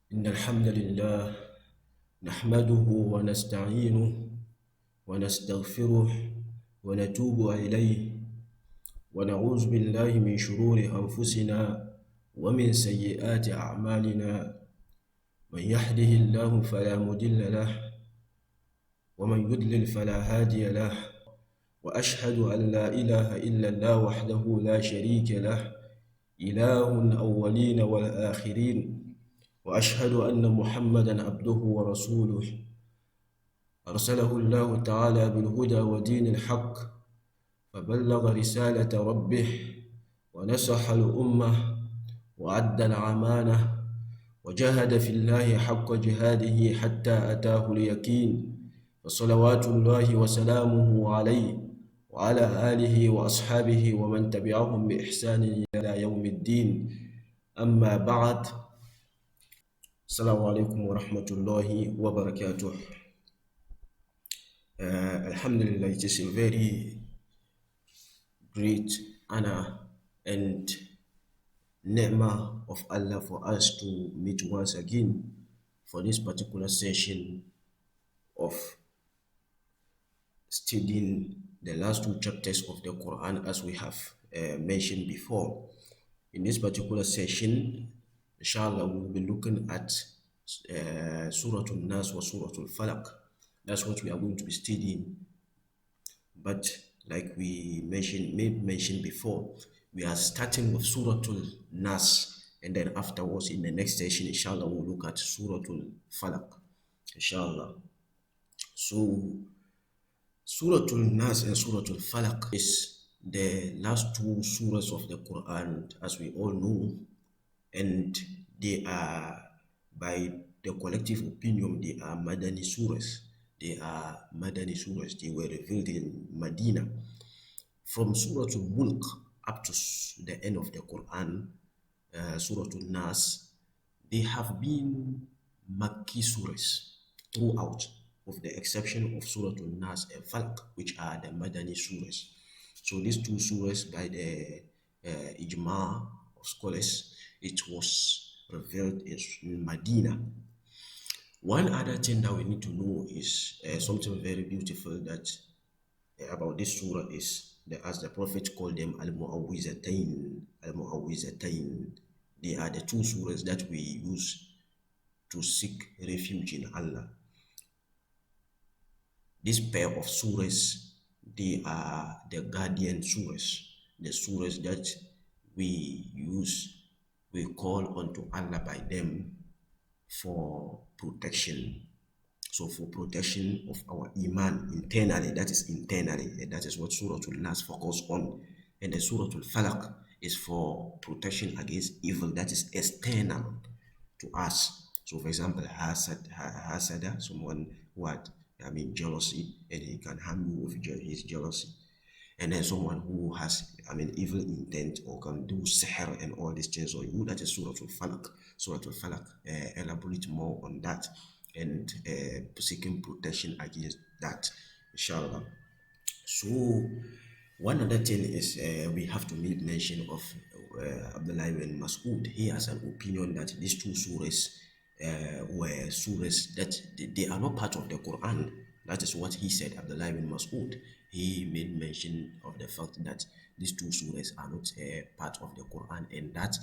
إن الحمد لله نحمده ونستعينه ونستغفره ونتوب إليه ونعوذ بالله من شرور أنفسنا ومن سيئات أعمالنا. من يهده الله فلا مضل له ومن يضلل فلا هادي له، وأشهد أن لا إله إلا الله وحده لا شريك له، إله الأولين والآخرين. وأشهد أن محمدًا عبده ورسوله، أرسله الله تعالى بالهدى ودين الحق، فبلغ رسالة ربه ونصح الأمة وأدى الأمانة وجاهد في الله حق جهاده حتى أتاه اليقين. فصلوات الله وسلامه عليه وعلى آله وأصحابه ومن تبعهم بإحسان إلى يوم الدين. أما بعد، السلام عليكم ورحمة الله وبركاته. Alhamdulillah, it is a very great honor and ni'mah of Allah for us to meet once again for this particular session of studying the last two chapters of the Quran, as we have mentioned before. In this particular session, inshallah, we will be looking at Surah An Nas or Surah Al Falaq. That's what we are going to be studying. But like we made mention before, we are starting with Surah Al Nas, and then afterwards, in the next session, inshallah, we'll look at Surah Al Falaq, inshallah. So, Surah Al Nas and Surah Al Falaq is the last two surahs of the Quran, as we all know, and they are, by the collective opinion, they are Madani surahs. They are Madani surahs. They were revealed in Medina. From Surah Al-Mulk up to the end of the Quran, Surah Al-Nas, they have been Makki surahs throughout, with the exception of Surah Al-Nas and Falaq, which are the Madani surahs. So these two surahs, by the ijma of scholars, it was revealed in Medina. One other thing that we need to know is something very beautiful that about this surah is that, as the Prophet called them, al-Maw-izah. Al-Maw-izah. They are the two surahs that we use to seek refuge in Allah. This pair of surahs, they are the guardian surahs, the surahs that we use, we call unto Allah by them for protection. So for protection of our iman internally, that is internally, and that is what Surah Al-Nas focus on. And the Surah Al-Falaq is for protection against evil that is external to us. So for example, hasada, someone who had, jealousy, and he can harm you with his jealousy. And then someone who has, evil intent, or can do sihr and all these things. So you, that is Surah Al-Falaq. Surah Al-Falaq elaborate more on that and seeking protection against that, inshallah. So one other thing is we have to make mention of Abdullah ibn Mas'ud. He has an opinion that these two surahs were surahs that they are not part of the Quran. That is what he said, Abdullah ibn Mas'ud. He made mention of the fact that these two surahs are not part of the Quran, and that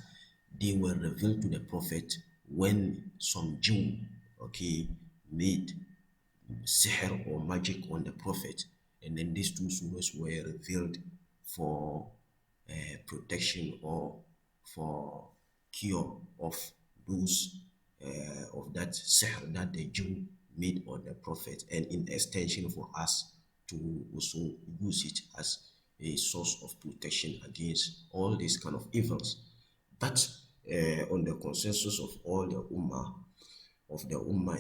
they were revealed to the Prophet when some Jew, made sihr or magic on the Prophet, and then these two surahs were revealed for protection or for cure of those of that sihr that the Jew made on the Prophet, and in extension for us to also use it as a source of protection against all these kind of evils. But on the consensus of all the ummah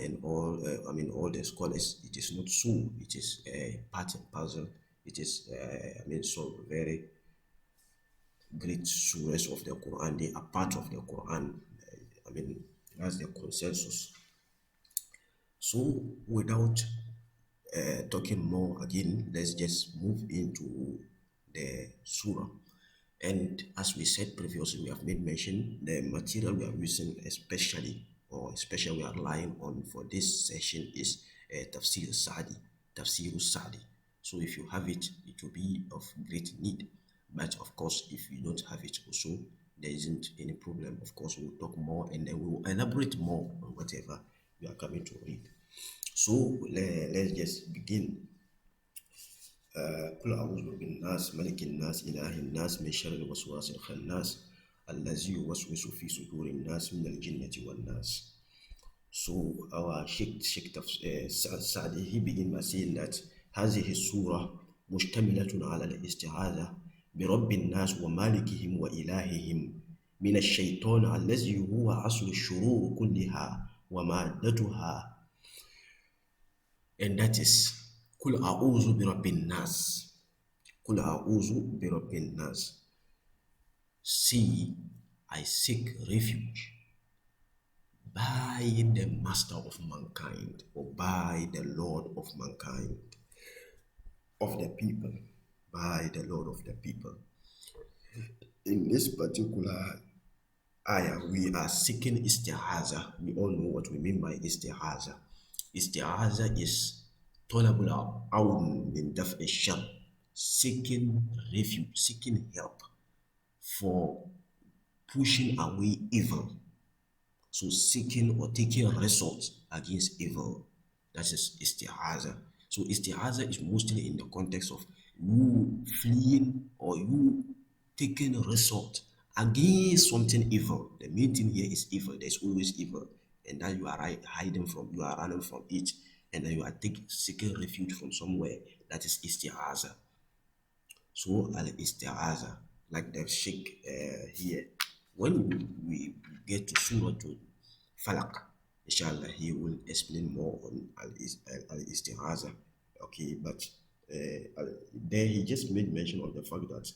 and all the scholars, it is not so. It is part and parcel. It is so very great surahs of the Quran. They are part of the Quran. That's the consensus. So without talking more again, let's just move into the surah. And as we said previously, we have made mention the material we are using, especially or especially we are relying on for this session is Tafseer Sa'di, Tafseer Sa'di. So if you have it, it will be of great need. But of course, if you don't have it also, there isn't any problem. Of course, we'll talk more and then we will elaborate more on whatever we are coming to read. So let's just begin. قل أعوذ بالناس ملك الناس إله الناس من شر الوسواس الخناس الذي يوسوس في صدور الناس من الجنة والناس. So our Sheikh Sa'di, he begin by saying that هذه السورة مشتملة على الاستعاذة برب الناس ومالكهم وإلههم من الشيطان الذي هو أصل الشرور كلها ومادتها, and that is قل أعوذ برب الناس. قل أعوذ برب الناس. See, I seek refuge by the master of mankind, or by the Lord of mankind, of the people, by the Lord of the people. In this particular ayah, we are seeking isti'aza. We all know what we mean by isti'aza. Isti'aza is talabul awn min daf'i shar, seeking refuge, seeking help for pushing away evil. So seeking or taking resort against evil. That is isti'aza. So isti'aza is mostly in the context of you fleeing or you taking resort against something evil. The main thing here is evil. There's always evil. And that you are hiding from, you are running from it. And then you are seeking refuge from somewhere. That is isti'aza. So al-isti'aza, like the Sheikh here, when we get to Surah to Falaq, inshallah, he will explain more on al-isti'aza. Okay, but there he just made mention of the fact that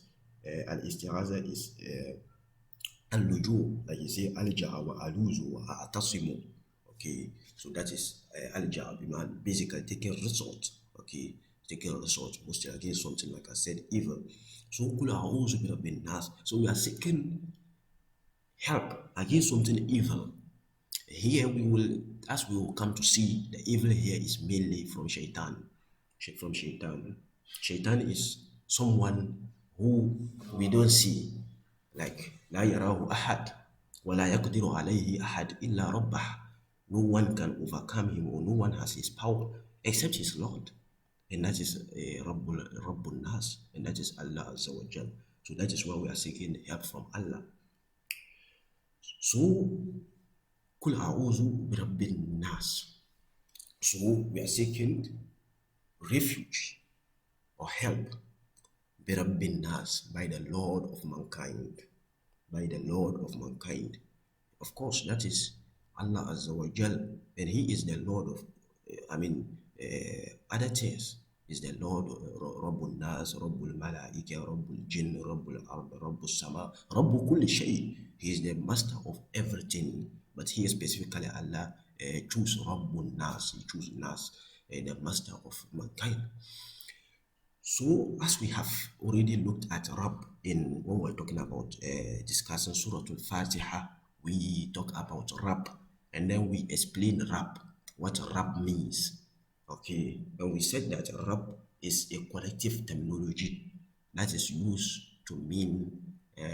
al-isti'aza is al-luju, like you say, al-ja'a wa aluzu wa a'tasimu. Okay, so that is al-ja'a, basically taking resort. Okay, taking resort mostly against something, like I said, evil. So kul a'udhu bi rabbin nas. So we are seeking help against something evil. Here we will, as we will come to see, the evil here is mainly from shaitan. From shaitan. Shaitan is someone who we don't see, like لا يراه أحد ولا يقدر عليه أحد إلا ربه. No one can overcome him, or no one has his power except his Lord. And that is Rabbul Nas, and that is Allah Azza wa Jal. So that is why we are seeking help from Allah. So Kul a'udhu bi rabbin nas. So we are seeking refuge or help bi rabbin nas, by the Lord of mankind, by the Lord of mankind. Of course, that is Allah Azza wa Jal, and He is the Lord of, other things. Is the Lord Rabbul Nas, Rabbul Malaika, Rabbul Jinn, Rabbul Ard, Rabbul Sama, Rabbu Kulli Shay. He is the master of everything. But here specifically Allah choose Rabbul Nas, He choose Nas, the master of mankind. So as we have already looked at Rabb in when we're talking about discussing Surah Al-Fatiha, we talk about Rabb, and then we explain Rabb, what Rabb means. Okay, and we said that Rabb is a collective terminology that is used to mean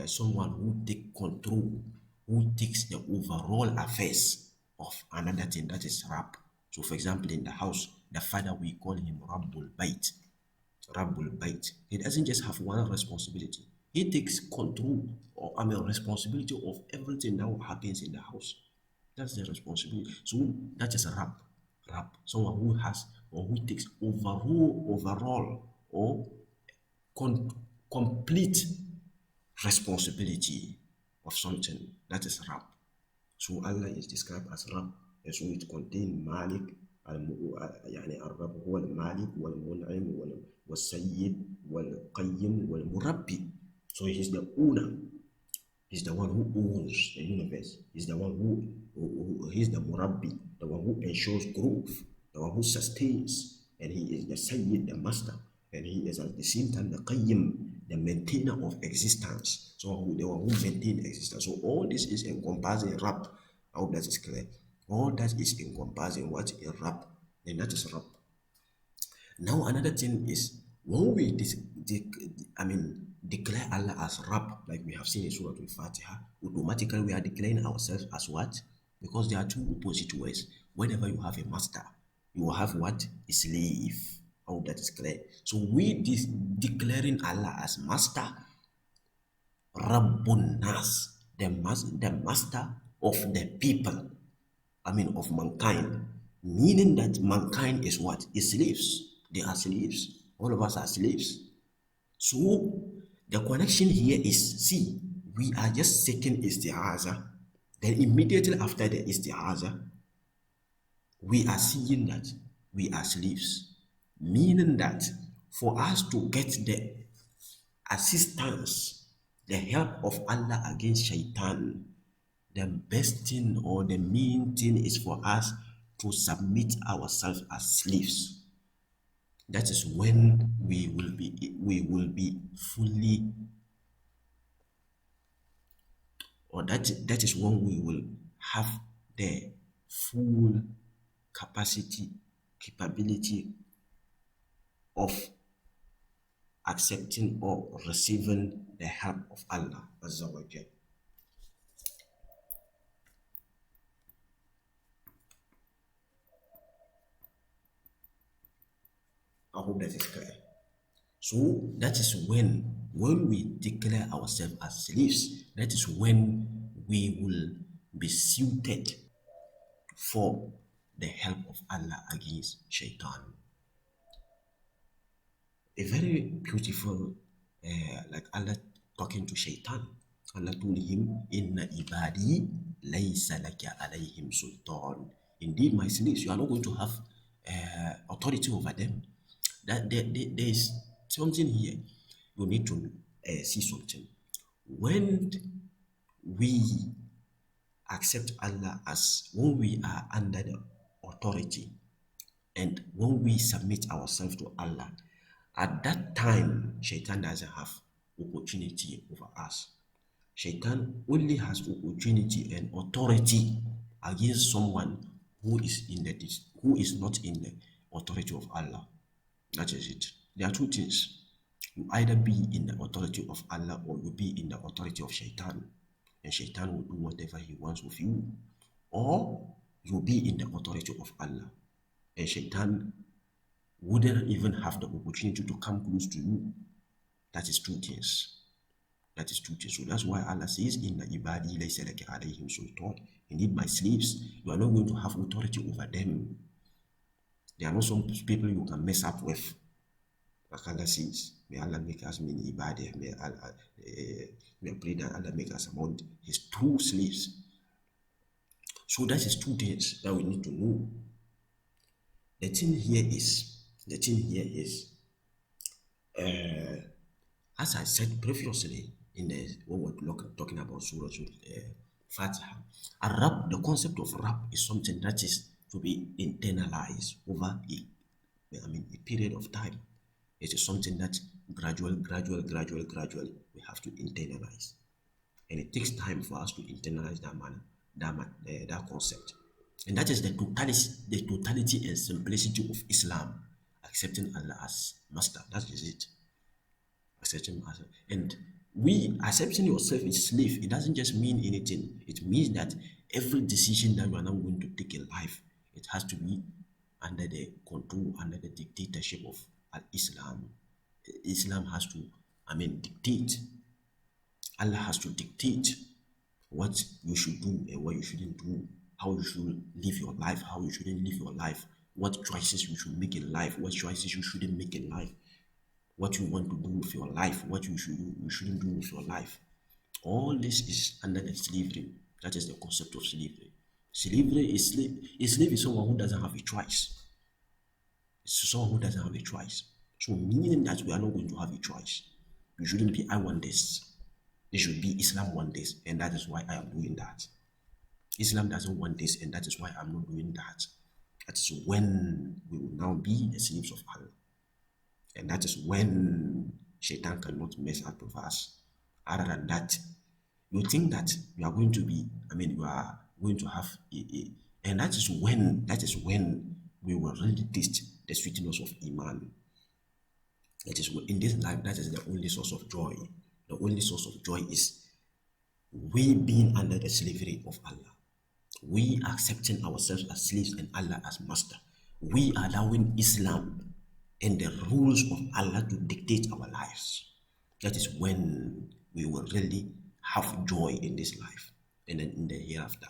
someone who takes control, who takes the overall affairs of another thing. That is Rabb. So for example, in the house, the father, we call him Rabbul Bait. Rabbul Bait. He doesn't just have one responsibility. He takes control, or responsibility of everything that happens in the house. That's the responsibility. So that is a Rabb. Rabb, someone who has or who takes overall or complete responsibility of something. That is Rabb. So Allah is described as Rabb, and so it contains Malik, يعني الرب هو المالك والمنعم والسيد والقيم والمربي. So he is the owner. He's the one who owns the universe. He's the one who he's the murabbi, the one who ensures growth, the one who sustains, and he is the sayyid, the master, and he is at the same time the qayyim, the maintainer of existence. So the one who maintains existence. So all this is encompassing Rabb. I hope that is clear. All that is encompassing what in rap, then that is rap. Now another thing is when we declare Allah as Rab, like we have seen in Surah Al-Fatiha, automatically we are declaring ourselves as what? Because there are two opposite ways. Whenever you have a master, you will have what? A slave. All that is clear. So we declaring Allah as master, Rabbun Nas, the master of the people, of mankind, meaning that mankind is what? Is slaves. They are slaves. All of us are slaves. So the connection here is see, we are just seeking isti'aza. Then immediately after the isti'aza, we are seeing that we are slaves. Meaning that for us to get the assistance, the help of Allah against shaitan, the best thing or the main thing is for us to submit ourselves as slaves. That is when we will be fully, or that is when we will have the full capacity, capability of accepting or receiving the help of Allah Azza wa Jal. I hope that is clear. So that is when we declare ourselves as slaves, that is when we will be suited for the help of Allah against shaitan. A very beautiful, like Allah talking to shaitan. Allah told him, Inna ibadi laysa laka alayhim sultan. Indeed, my slaves, you are not going to have authority over them. There is something here. You need to see something. When we accept Allah as when we are under the authority and when we submit ourselves to Allah, at that time, Shaitan doesn't have opportunity over us. Shaitan only has opportunity and authority against someone who is not in the authority of Allah. That is it. There are two things. You either be in the authority of Allah or you be in the authority of Shaitan. And Shaitan will do whatever he wants with you. Or you be in the authority of Allah. And Shaitan wouldn't even have the opportunity to come close to you. That is two things. That is two things. So that's why Allah says, in the ibadi laysa laka alayhim sultan. Indeed, my slaves, you are not going to have authority over them. There are not some people you can mess up with. Like Allah says, may Allah make us many ibadah. May pray that Allah make us among his true slaves. So that is two things that we need to know. The thing here is, as I said previously in the when we were talking about Surah Fatiha, a rap, the concept of rap is something that is to be internalized over a period of time. It is something that gradually we have to internalize, and it takes time for us to internalize that concept, and that is the totality and simplicity of Islam, accepting Allah as master. That is it. Accepting as and we accepting yourself as slave. It doesn't just mean anything. It means that every decision that you are now going to take in life, it has to be under the control, under the dictatorship of Islam. Islam has to, dictate. Allah has to dictate what you should do and what you shouldn't do, how you should live your life, how you shouldn't live your life, what choices you should make in life, what choices you shouldn't make in life, what you want to do with your life, what you shouldn't do with your life. All this is under the slavery. That is the concept of slavery. Slavery is slave is someone who doesn't have a choice. It's someone who doesn't have a choice. So meaning that we are not going to have a choice. You shouldn't be I want this. It should be Islam want this, and that is why I am doing that. Islam doesn't want this, and that is why I'm not doing that. That is when we will now be the slaves of Allah. And that is when Shaitan cannot mess up with us. Other than that, you think that you are going to be, you are going to have And that is when we will really taste the sweetness of Iman. That is in this life, that is the only source of joy. The only source of joy is we being under the slavery of Allah. We accepting ourselves as slaves and Allah as master. We allowing Islam and the rules of Allah to dictate our lives. That is when we will really have joy in this life and then in the hereafter.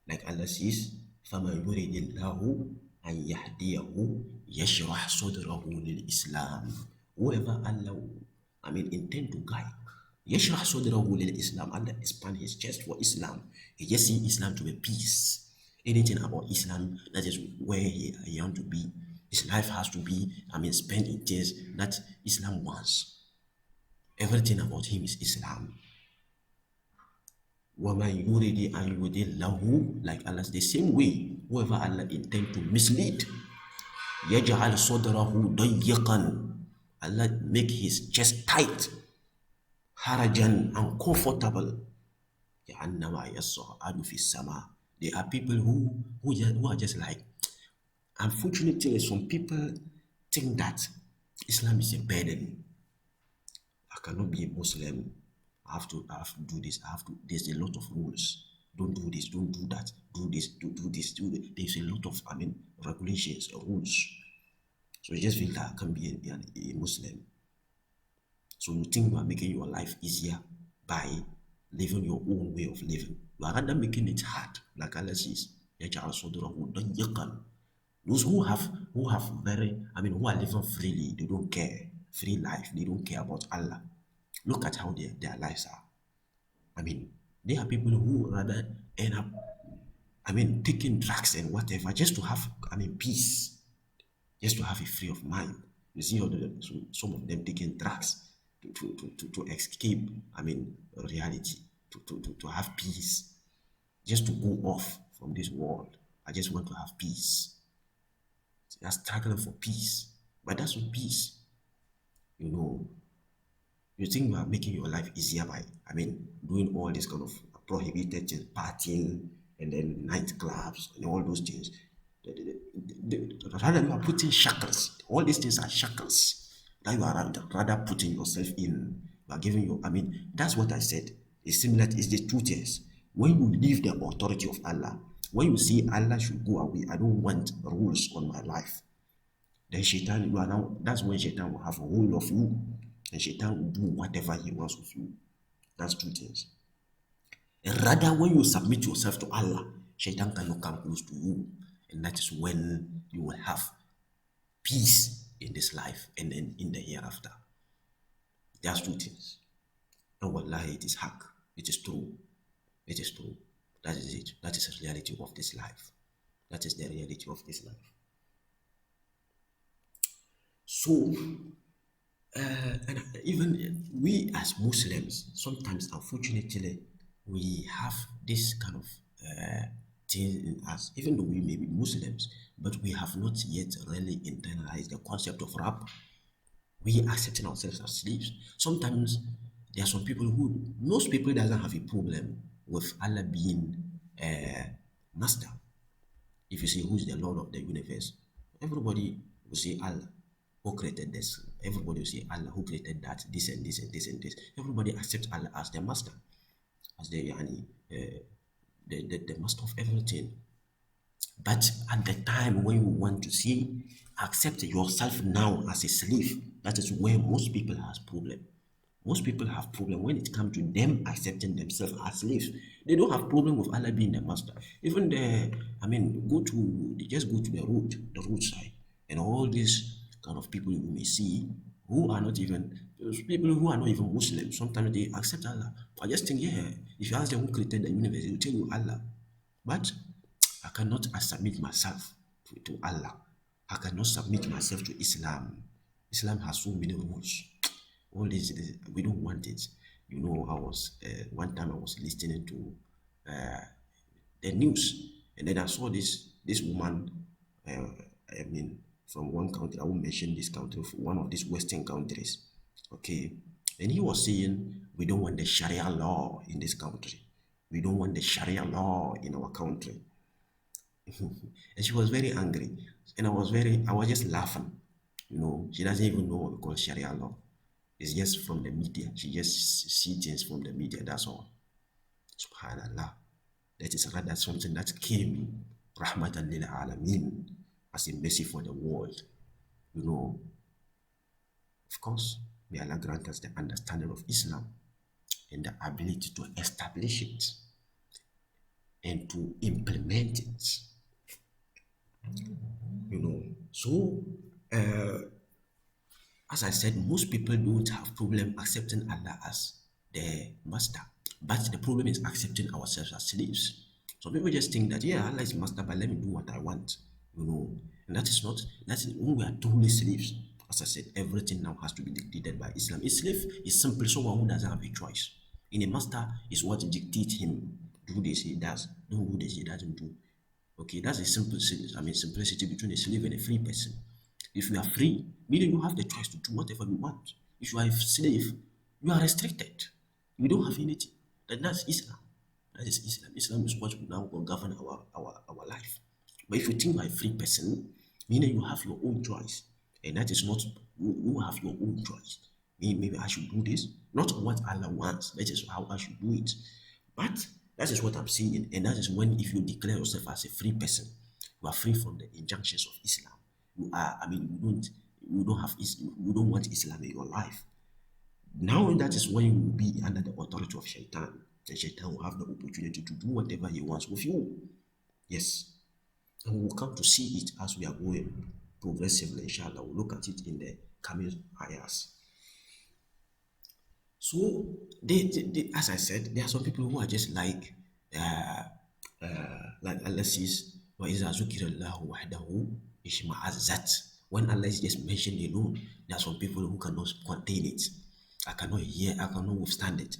Like Allah says, فَمَنْ يُرِدِ اللَّهُ أَنْ يَهْدِيَهُ يَشْرَحْ صَدْرَهُ لِلْإِسْلَامِ. Whoever Allah, intend to guide, يَشْرَحْ صَدْرَهُ لِلْإِسْلَامِ. Allah expand his chest for Islam. He just see Islam to be peace. Anything about Islam, that is where he want to be. His life has to be, spent in things that Islam wants. Everything about him is Islam. وَمَنْ يُرِدِ أَنْ يُضِلَّهُ, like Allah, the same way, whoever Allah intend to mislead, يَجْعَلْ صَدْرَهُ ضَيِّقًا, Allah make his chest tight, harajan, uncomfortable, كَأَنَّمَا يَصْعَدُ فِي السَّمَاءِ. There are people who are just like, unfortunate thing is some people think that Islam is a burden. I cannot be a Muslim. I have to do this. There's a lot of rules. Don't do this, don't do that, do this, do this, do this. There's a lot of, regulations, rules. So you just feel that I can be a Muslim. So you think you are making your life easier by living your own way of living. You are rather making it hard, like Allah says. Those who have very, who are living freely, they don't care. Free life, they don't care about Allah. Look at how their lives are. There are people who rather end up, taking drugs and whatever just to have, peace, just to have a free of mind. You see, some of them taking drugs to escape, reality, to have peace, just to go off from this world. I just want to have peace. They are struggling for peace, but that's not peace. You think you are making your life easier by, doing all this kind of prohibited things, partying, and then nightclubs, and all those things. Rather, you are putting shackles. All these things are shackles that you are rather putting yourself in. You are giving your, that's what I said. It's similar, it's the truth is. When you leave the authority of Allah, when you say Allah should go away, I don't want rules on my life, then Shaitan, that's when Shaitan will have a hold of you, and Shaitan will do whatever he wants with you. That's two things. And rather, when you submit yourself to Allah, Shaitan cannot come close to you, and that is when you will have peace in this life and then in the hereafter. There's two things. And wallahi, it is haq. It is true. It is true. That is it. That is the reality of this life. That is the reality of this life. So, and even we as Muslims, sometimes unfortunately, we have this kind of thing in us, even though we may be Muslims, but we have not yet really internalized the concept of rap. We are accepting ourselves as slaves. Sometimes there are some people most people doesn't have a problem with Allah being master. If you say who's the Lord of the universe, everybody will say Allah who created this. Everybody will say Allah who created that, this and this and this and this. Everybody accepts Allah as the master, as the master of everything. But at the time when you want to see, accept yourself now as a slave, that is where most people have problem. Most people have problem when it comes to them accepting themselves as slaves. They don't have problem with Allah being the master. Even they just go to the roadside, and all these kind of people you may see who are not even people who are not even Muslims. Sometimes they accept Allah. I just think, if you ask them who created the universe, they will tell you Allah. But I cannot submit myself to Allah. I cannot submit myself to Islam. Islam has so many rules. All this, we don't want it. I was one time I was listening to the news, and then I saw this woman. From one country. I won't mention this country. One of these Western countries. Okay, and he was saying we don't want the Sharia law in this country. We don't want the Sharia law in our country. And she was very angry. And I was just laughing. She doesn't even know what we call Sharia law. It's just from the media. She just see things from the media, that's all. Subhanallah. That is rather something that came rahmatan lil alameen, as a mercy for the world. You know, of course, may Allah grant us the understanding of Islam and the ability to establish it and to implement it. So as I said, most people don't have problem accepting Allah as their master. But the problem is accepting ourselves as slaves. Some people just think that, yeah, Allah is master, but let me do what I want. And that is not, that is when we are truly slaves. As I said, everything now has to be dictated by Islam. A slave is simply someone who doesn't have a choice. In a master is what dictates him. Do this, he does. Don't do this, he doesn't do. Okay, that's a simplicity between a slave and a free person. If you are free, meaning you have the choice to do whatever you want. If you are a slave, you are restricted. You don't have anything. That's Islam. That is Islam. Islam is what now will govern our life. But if you think you are a free person, meaning you have your own choice, and that is not, you have your own choice. Maybe I should do this, not what Allah wants. That is how I should do it. But that is what I'm seeing, and that is when, if you declare yourself as a free person, you are free from the injunctions of Islam. You are, you don't want Islam in your life. Now that is when you will be under the authority of Shaitan. And Shaitan will have the opportunity to do whatever he wants with you. Yes. And we will come to see it as we are going progressively, inshallah. We'll look at it in the coming ayahs. So, as I said, there are some people who are just like Allah says, وَإِذَا ذُكِرَ اللَّهُ وَحْدَهُ اشْمَأَزَّتْ. When Allah is just mentioned alone, there are some people who cannot contain it. I cannot hear, I cannot withstand it.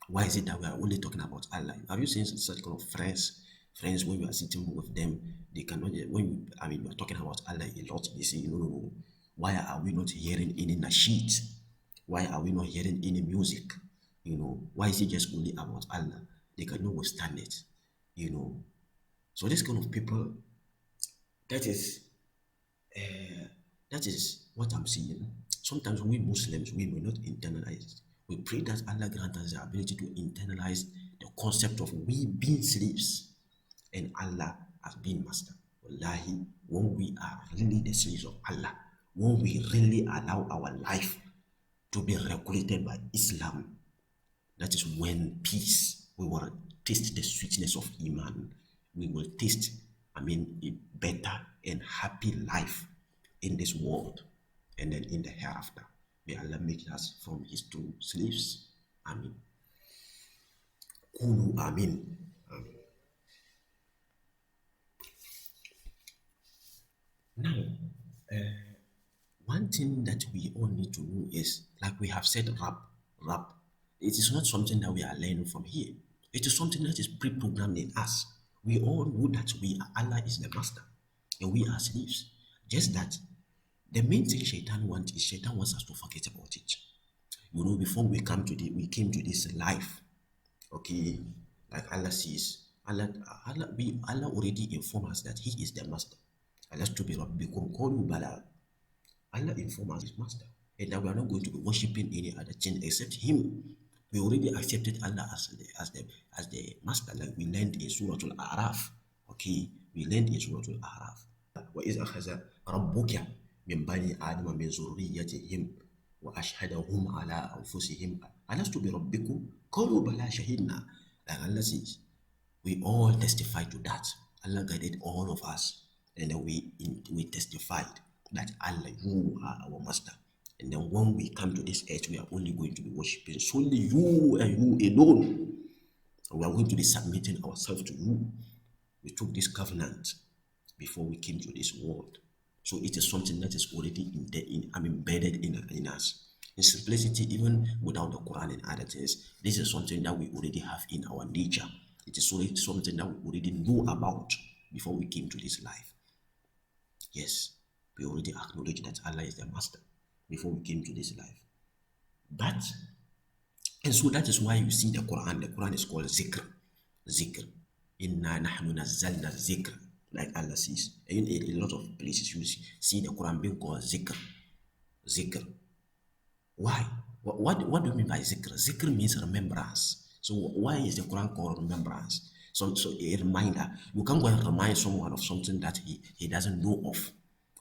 Why is it that we are only talking about Allah? Have you seen such kind of friends? Friends, when you are sitting with them, they cannot, you are talking about Allah a lot, they say, no. Why are we not hearing any nasheed? Why are we not hearing any music? Why is it just only about Allah? They cannot withstand it. So this kind of people, that is that is what I'm seeing. Sometimes we Muslims, we may not internalize. We pray that Allah grant us the ability to internalize the concept of we being slaves and Allah as being master. Wallahi, when we are really the slaves of Allah, when we really allow our life to be regulated by Islam, that is when peace, we will taste the sweetness of Iman. We will taste, a better and happy life in this world and then in the hereafter. May Allah make us from his true slaves. Amin. Kulu Amin. Amin. Now, one thing that we all need to know is, like we have said, rap. It is not something that we are learning from here. It is something that is pre-programmed in us. We all know that Allah is the master and we are slaves. Just that the main thing Shaitan wants us to forget about it. Before we came to this life, okay, like Allah says, Allah already informed us that He is the master. Allah to be Rabbikum qalu bala. Allah informed us His master, and that we are not going to be worshipping any other thing except Him. We already accepted Allah as the master, like we learned in Surah Al-A'raf. Okay, we learned in Surah Al-A'raf. وَإِذْ أَخَذَ رَبُّكَ مِنْ بَنِي آدَمَ مِنْ ذُرِّيَّتِهِمْ وَأَشْهَدَهُمْ عَلَىٰ أَنفُسِهِمْ أَلَسْتُ بِرَبِّكُمْ قَالُوا بَلَىٰ شَهِدْنَا. Like Allah says, we all testify to that. Allah guided all of us, and then we testified that Allah, you are our master. And then when we come to this earth, we are only going to be worshipping solely you and you alone. We are going to be submitting ourselves to you. We took this covenant before we came to this world. So it is something that is already embedded in us. In simplicity, even without the Quran and other things, this is something that we already have in our nature. It is already something that we already know about before we came to this life. Yes, we already acknowledge that Allah is the master before we came to this life. And so that is why you see the Quran is called zikr. Zikr. Inna nahnu nazzalna zikr. like Allah says. In a lot of places, you see the Quran being called zikr. Zikr. Why? What do you mean by zikr? Zikr means remembrance. So why is the Quran called remembrance? So a reminder. You can't go and remind someone of something that he doesn't know of.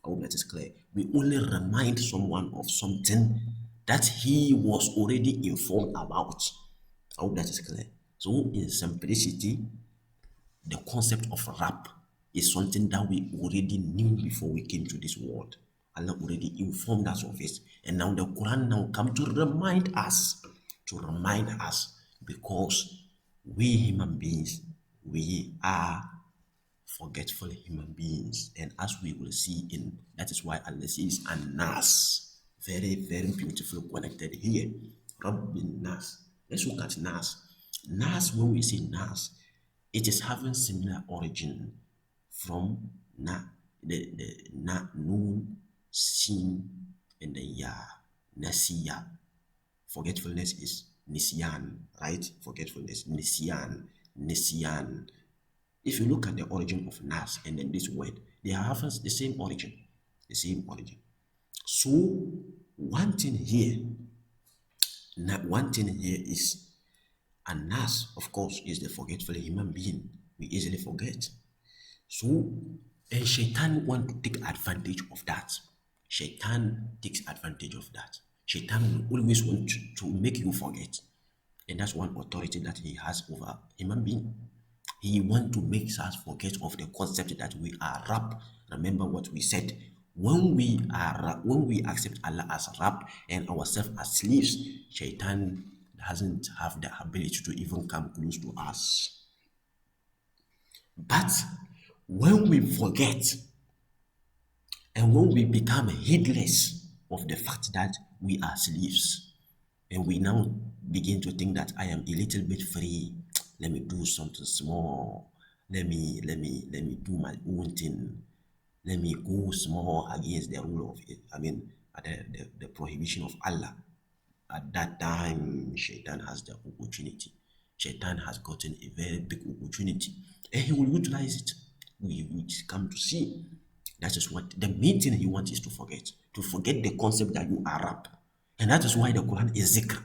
I hope that is clear. We only remind someone of something that he was already informed about. I hope that is clear. So in simplicity, the concept of rap is something that we already knew before we came to this world. Allah already informed us of it. And now the Quran now come to remind us, because we human beings, we are forgetful human beings. And as we will see in, that is why Allah says An Nas. Very, very beautiful connected here. Rabbin Nas. Let's look at Nas. Nas, when we say Nas, it is having similar origin from na, the na, noon, sin, and the ya, nasiya. Forgetfulness is nisyan, right? Forgetfulness, nisyan. If you look at the origin of nas and then this word, they have the same origin, the same origin. So one thing here, one thing here is An Nas, of course, is the forgetful human being. We easily forget. So, and Shaitan want to take advantage of that. Shaitan takes advantage of that. Shaitan will always want to make you forget. And that's one authority that he has over human being. He want to make us forget of the concept that we are Rab. Remember what we said. When we accept Allah as Rab and ourselves as slaves, Shaitan doesn't have the ability to even come close to us. But when we forget and when we become heedless of the fact that we are slaves, and we now begin to think that I am a little bit free, let me do something small, let me do my own thing, let me go small against the rule of it. I mean, the prohibition of Allah. At that time, Shaitan has the opportunity. Shaitan has gotten a very big opportunity, and he will utilize it. We come to see. That is what the main thing he wants is to forget the concept that you are Rab. And that is why the Quran is zikr.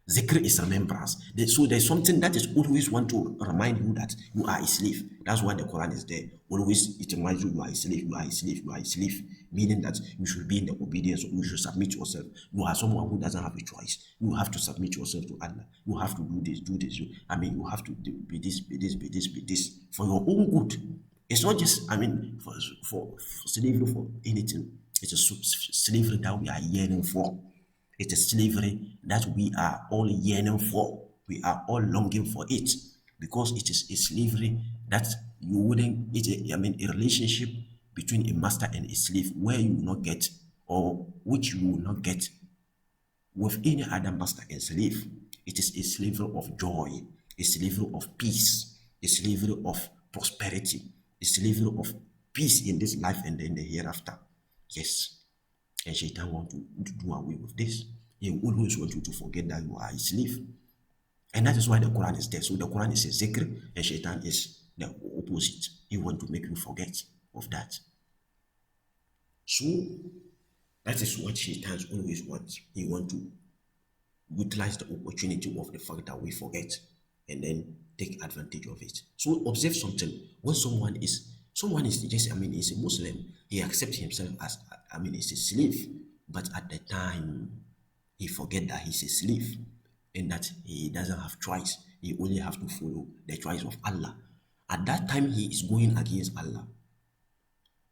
Zikr is remembrance. So there's something that is always want to remind you that you are a slave. That's why the Quran is there. Always it reminds you are a slave, you are a slave, you are a slave. Meaning that you should be in the obedience, you should submit yourself. You are someone who doesn't have a choice. You have to submit yourself to Allah. You have to do this, do this. You have to be this, be this, be this, be this for your own good. It's not just, for slavery for anything. It's a slavery that we are yearning for. It's a slavery that we are all yearning for. We are all longing for it, because it is a slavery that you wouldn't, a relationship between a master and a slave where you will not get, or which you will not get with any other master and slave. It is a slavery of joy, a slavery of peace, a slavery of prosperity, a slavery of peace in this life and in the hereafter. Yes. And Shaitan want to do away with this. He always want you to forget that you are a slave. And that is why the Quran is there. So the Quran is a zikr, and Shaitan is the opposite. He want to make you forget of that. So that is what Shaitan always wants. He want to utilize the opportunity of the fact that we forget and then take advantage of it. So observe something. When someone is just, he's a Muslim, he accepts himself as, he's a slave, but at the time, he forget that he's a slave and that he doesn't have choice. He only have to follow the choice of Allah. At that time, he is going against Allah.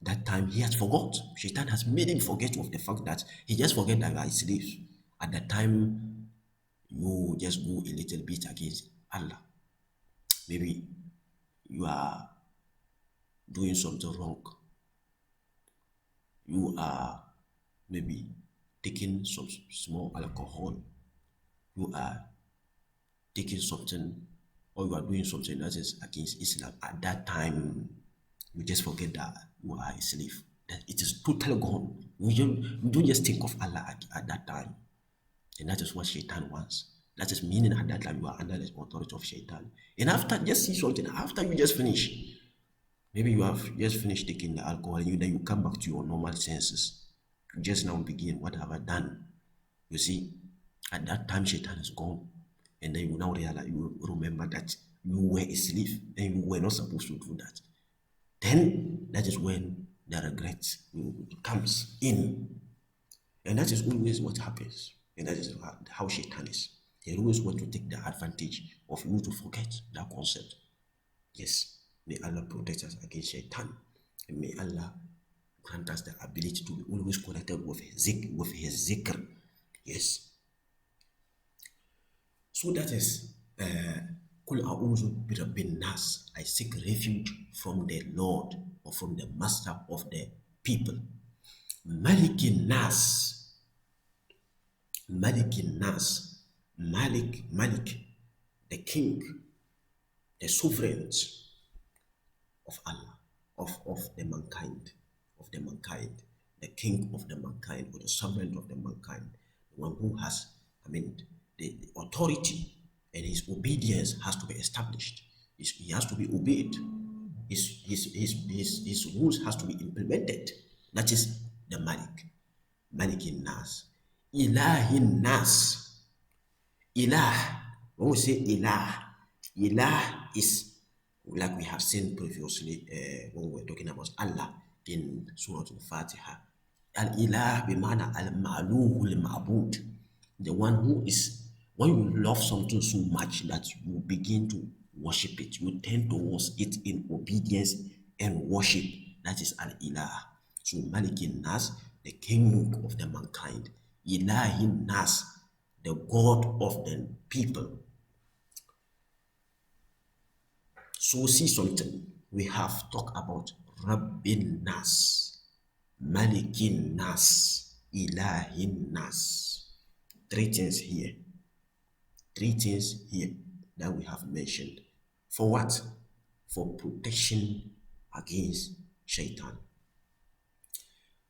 That time, he has forgot. Shaitan has made him forget of the fact that he just forget that you are a slave. At that time, you just go a little bit against Allah. Maybe you are doing something wrong. You are maybe taking some small alcohol. You are taking something, or you are doing something that is against Islam. At that time, you just forget that you are a slave. That it is totally gone. You don't just think of Allah at that time. And that is what Shaitan wants. That is meaning at that time you are under the authority of Shaitan. And after, just see something, after you just finish, Maybe you have just finished taking the alcohol, and then you come back to your normal senses. You just now begin, what have I done? You see, at that time, Shaitan is gone. And then you now realize, you remember that you were asleep and you were not supposed to do that. Then that is when the regret comes in. And that is always what happens. And that is how Shaitan is. He always want to take the advantage of you to forget that concept. Yes, may Allah protect us against Shaitan. And may Allah grant us the ability to be always connected with his zikr. Yes. So that is Kul a'udhu bi rabbin nas. I seek refuge from the Lord or from the Master of the people. Malikin Nas. Malikin Nas. Malik, the king, the sovereign of Allah, of the mankind, the king of the mankind, or the sovereign of the mankind, the one who has, the authority, and his obedience has to be established. He has to be obeyed. His rules has to be implemented. That is the Malikin Nas. Ilahin Nas. Ilah. When we say Ilah is, like we have seen previously when we were talking about Allah in Surah Al-Fatiha. Al-Ilah bimana al-ma'luhu al-ma'bud. The one who is, when you love something so much that you begin to worship it, you tend towards it in obedience and worship. That is Al-Ilah. So Malikin Nas, the king of the mankind. Ilahin Nas, the God of the people. So see something. We have talked about Rabbin Nas, Malikin Nas, Ilahin Nas. Three things here that we have mentioned. For what? For protection against Shaitan.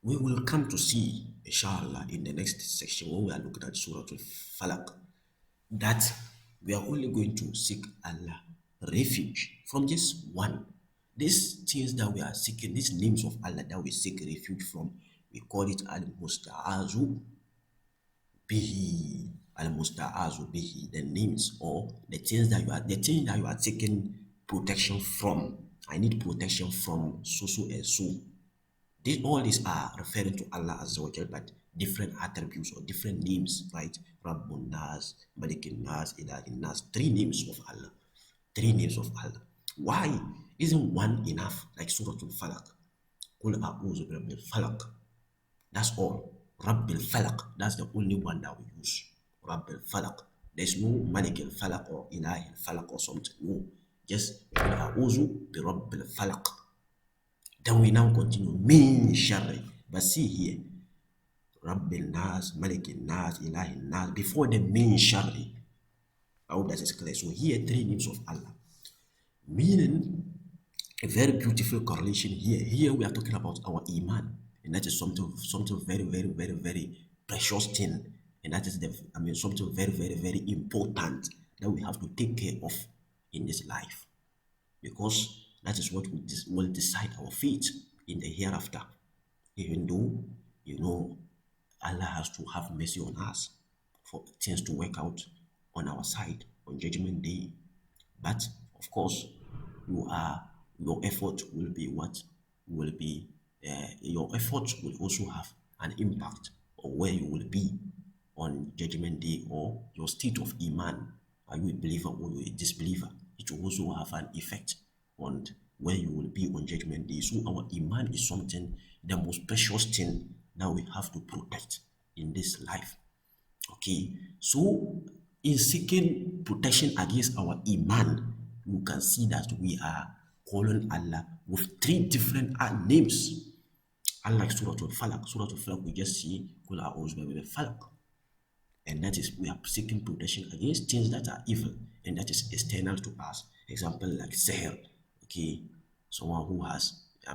We will come to see, inshallah, in the next section when we are looking at Surah Al-Falaq, that we are only going to seek Allah refuge from just one. These things that we are seeking, these names of Allah that we seek refuge from, we call it Al-Musta'azu Bihi. Al-Musta'azu Bihi, the names or the things that you are seeking protection from. I need protection from so and so. All these are referring to Allah Azza wa Jal, but different attributes or different names, right? Rabbun Nas, Malikin Nas, Ilahin Nas, three names of Allah. Three names of Allah. Why isn't one enough? Like Surah Al-Falaq. Qul a'udhu bi rabbil falaq. That's all. Rabbil falaq. That's the only one that we use. Rabbil falaq. There's no Malik al-Falaq or Ilahi al-Falaq or something. No. Just Qul a'udhu bi rabbil falaq. Then we now continue. Min sharri. But see here. Rabbil Nas, Malikin Nas, Ilahin Nas. Before the min sharri. I hope that is clear. So here, three names of Allah. Meaning, a very beautiful correlation here. Here we are talking about our iman. And that is something very, very, very, very precious thing. And that is something very, very, very important that we have to take care of in this life. Because that is what will decide our fate in the hereafter. Even though, Allah has to have mercy on us for things to work out on our side on Judgment Day. But of course, your effort will be what will be. Your effort will also have an impact on where you will be on Judgment Day, or your state of iman. Are you a believer or you a disbeliever? It will also have an effect on where you will be on Judgment Day. So our iman is something, the most precious thing that we have to protect in this life. Okay, so in seeking protection against our iman, you can see that we are calling Allah with three different names. Unlike Surah Al-Falaq, we just see Qul a'udhu bi rabbil falaq. And that is, we are seeking protection against things that are evil, and that is external to us. Example like sihr, okay, someone who has, a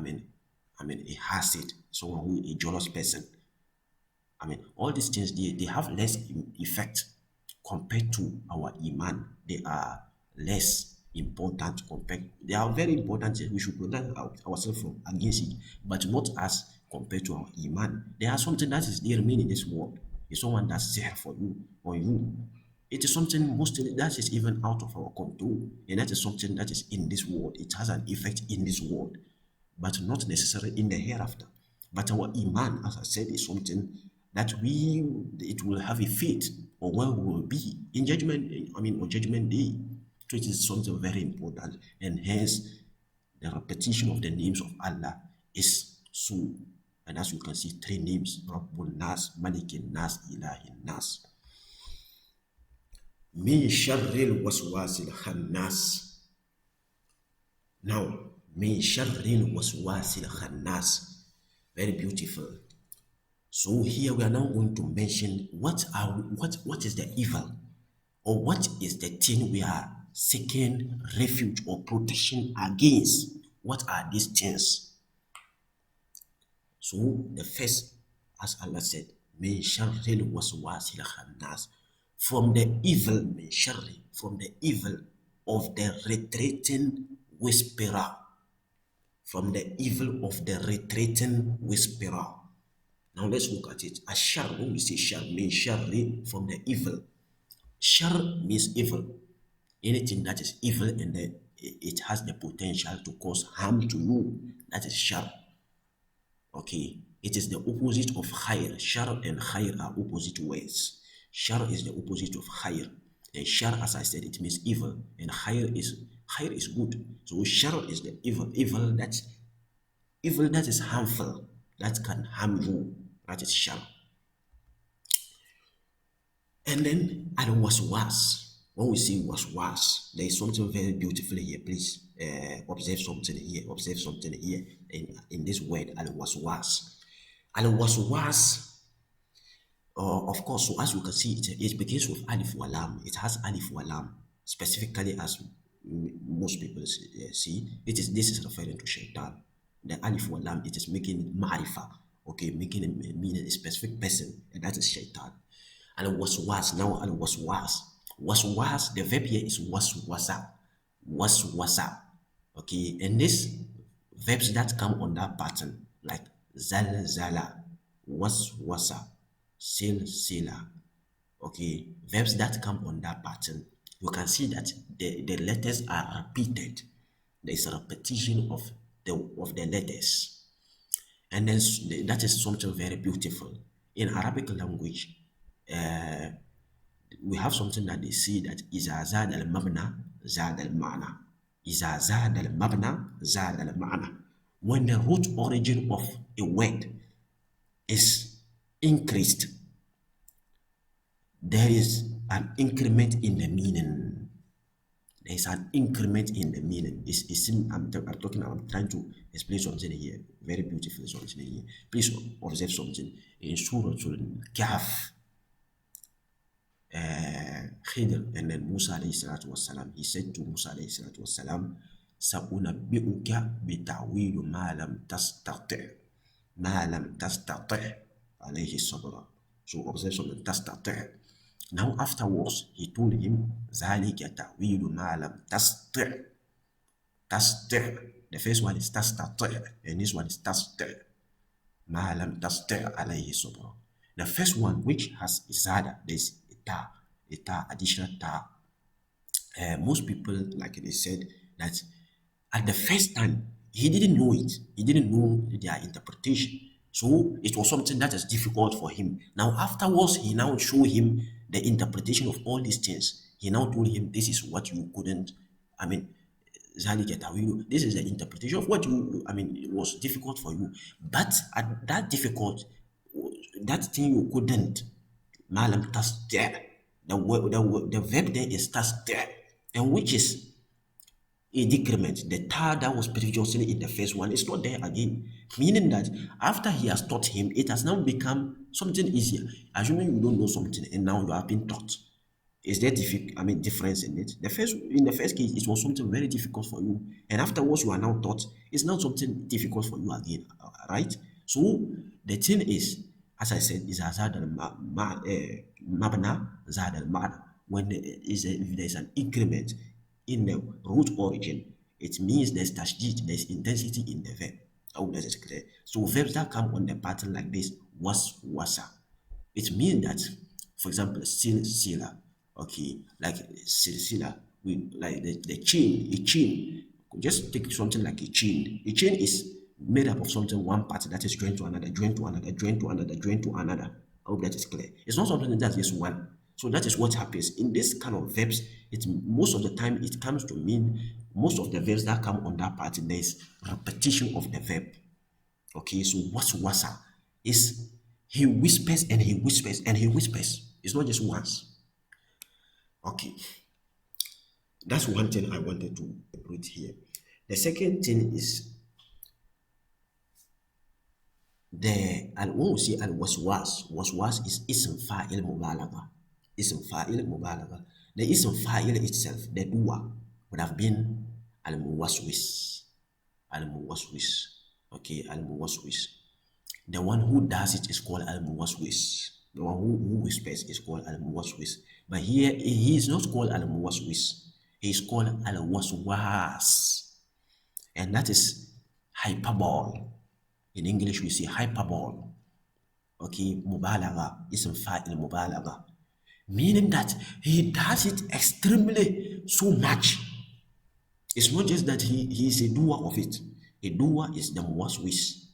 hassid, someone who is a jealous person. All these things, they have less effect compared to our iman. They are less important compared. They are very important. We should protect ourselves from against it, but not as compared to our iman. There are something that is there remain in this world. It's someone that's there for you or you. It is something mostly that is even out of our control, and that is something that is in this world. It has an effect in this world, but not necessarily in the hereafter. But our iman, as I said, is something that it will have a fate or where we will be in judgment. I mean, on judgment day. So it is something very important, and hence the repetition of the names of Allah is so. And as you can see, three names: Rabbul Nas, Malikin Nas, Ilahin Nas. Min sharril waswasil khannas. Now, min sharril waswasil khannas. Very beautiful. So here we are now going to mention what is the evil, or what is the thing we are seeking refuge or protection against. What are these things? So the first, as Allah said, min sharril waswasil khannas, from the evil, min sharri, from the evil of the retreating whisperer, from the evil of the retreating whisperer. Now let's look at it. Ashar, when we say shar, means sharri, from the evil. Shar means evil. Anything that is evil and it has the potential to cause harm to you, that is shar. Okay, it is the opposite of khair. Shar and khair are opposite words. Shar is the opposite of khair. And shar, as I said, it means evil. And khair is good. So shar is the evil that is harmful, that can harm you. That is shar. And then al waswas. When we say waswas, there is something very beautiful here. Please observe something here. Observe something here in this word al waswas. Al waswas. Of course, so as you can see, it begins with alif walam. It has alif walam, specifically as most people see. This is referring to shaitan. The alif walam, it is making it ma'rifa, okay, making it mean a specific person, and that is shaitan. Al waswas. Now al waswas. Waswas. The verb here is waswasa. Waswasa. Okay, and these verbs that come on that pattern, like zala, waswasa, sila. Okay, verbs that come on that pattern, you can see that the letters are repeated. There is a repetition of the letters, and then that is something very beautiful. In Arabic language, we have something that they say that إذا زاد المبنى زاد المعنى. إذا زاد المبنى زاد المعنى. When the root origin of a word is increased, there is an increment in the meaning. There is an increment in the meaning. I'm trying to explain something here. Very beautiful something here. Please observe something. In Surah Al-Kahf, Khidr, and then Musa alayhi salatu wassalam, he said to Musa alayhi salatu wassalam, سَأُنَبِّئُكَ بِتَعْوِيلُ مَا لَمْ تَسْتَطِعْ alayhi sabra. So observe something, تَسْتَطِعْ. Now afterwards, he told him, ذَلِكَ تَعْوِيلُ مَا لَمْ تَسْتَطِعْ. تَسْتَطِعْ. The first one is تَسْتَطِعْ, and this one is تَسْتَطِعْ. مَا لَمْ تَسْتَطِعْ alayhi sabra. The first one, which has izada, there's a ta, additional ta. Most people, like they said, that at the first time, he didn't know it. He didn't know their interpretation. So it was something that is difficult for him. Now afterwards, he now showed him the interpretation of all these things. He now told him, this is what you couldn't, I mean, this is the interpretation of what it was difficult for you. But at that difficult, that thing you couldn't, malam tasdi', the verb there is tasdi', and which is a decrement. The tar that was previously in the first one is not there again, meaning that after he has taught him, it has now become something easier. Assuming you don't know something and now you have been taught, is there difference in it? In the first case, it was something very difficult for you, and afterwards you are now taught, it's not something difficult for you again, right? So the thing is, as I said, is azad al mabna zad al ma'na. When if there is an increment in the root origin, it means there's tashdid, there's intensity in the verb. I hope that is clear. So verbs that come on the pattern like this, was, wasa, it means that, for example, sila, okay, like silsila, we like the chain, a chain. Just take something like a chain. A chain is made up of something, one part that is joined to another, joined to another, joined to another, joined to another. I hope that is clear. It's not something that's just one. So that is what happens in this kind of verbs. It most of the time it comes to mean most of the verbs that come on that part. There is repetition of the verb. Okay, so what's wasa is he whispers and he whispers and he whispers. It's not just once. Okay, that's one thing I wanted to put here. The second thing is the when we say al waswas is ism fa'il mubalagha. Ism fa'il mubalagha. The ism fa'il itself, the dua, would have been al muwaswis. Al muwaswis. Okay, al muwaswis. The one who does it is called al muwaswis. The one who whispers is called al muwaswis. But here he is not called al muwaswis. He is called al waswas. And that is hyperbole. In English, we say hyperbole. Okay, mubalagha, ism fa'il mubalagha. Meaning that he does it extremely so much. It's not just that he is a doer of it. A doer is the muwaswis.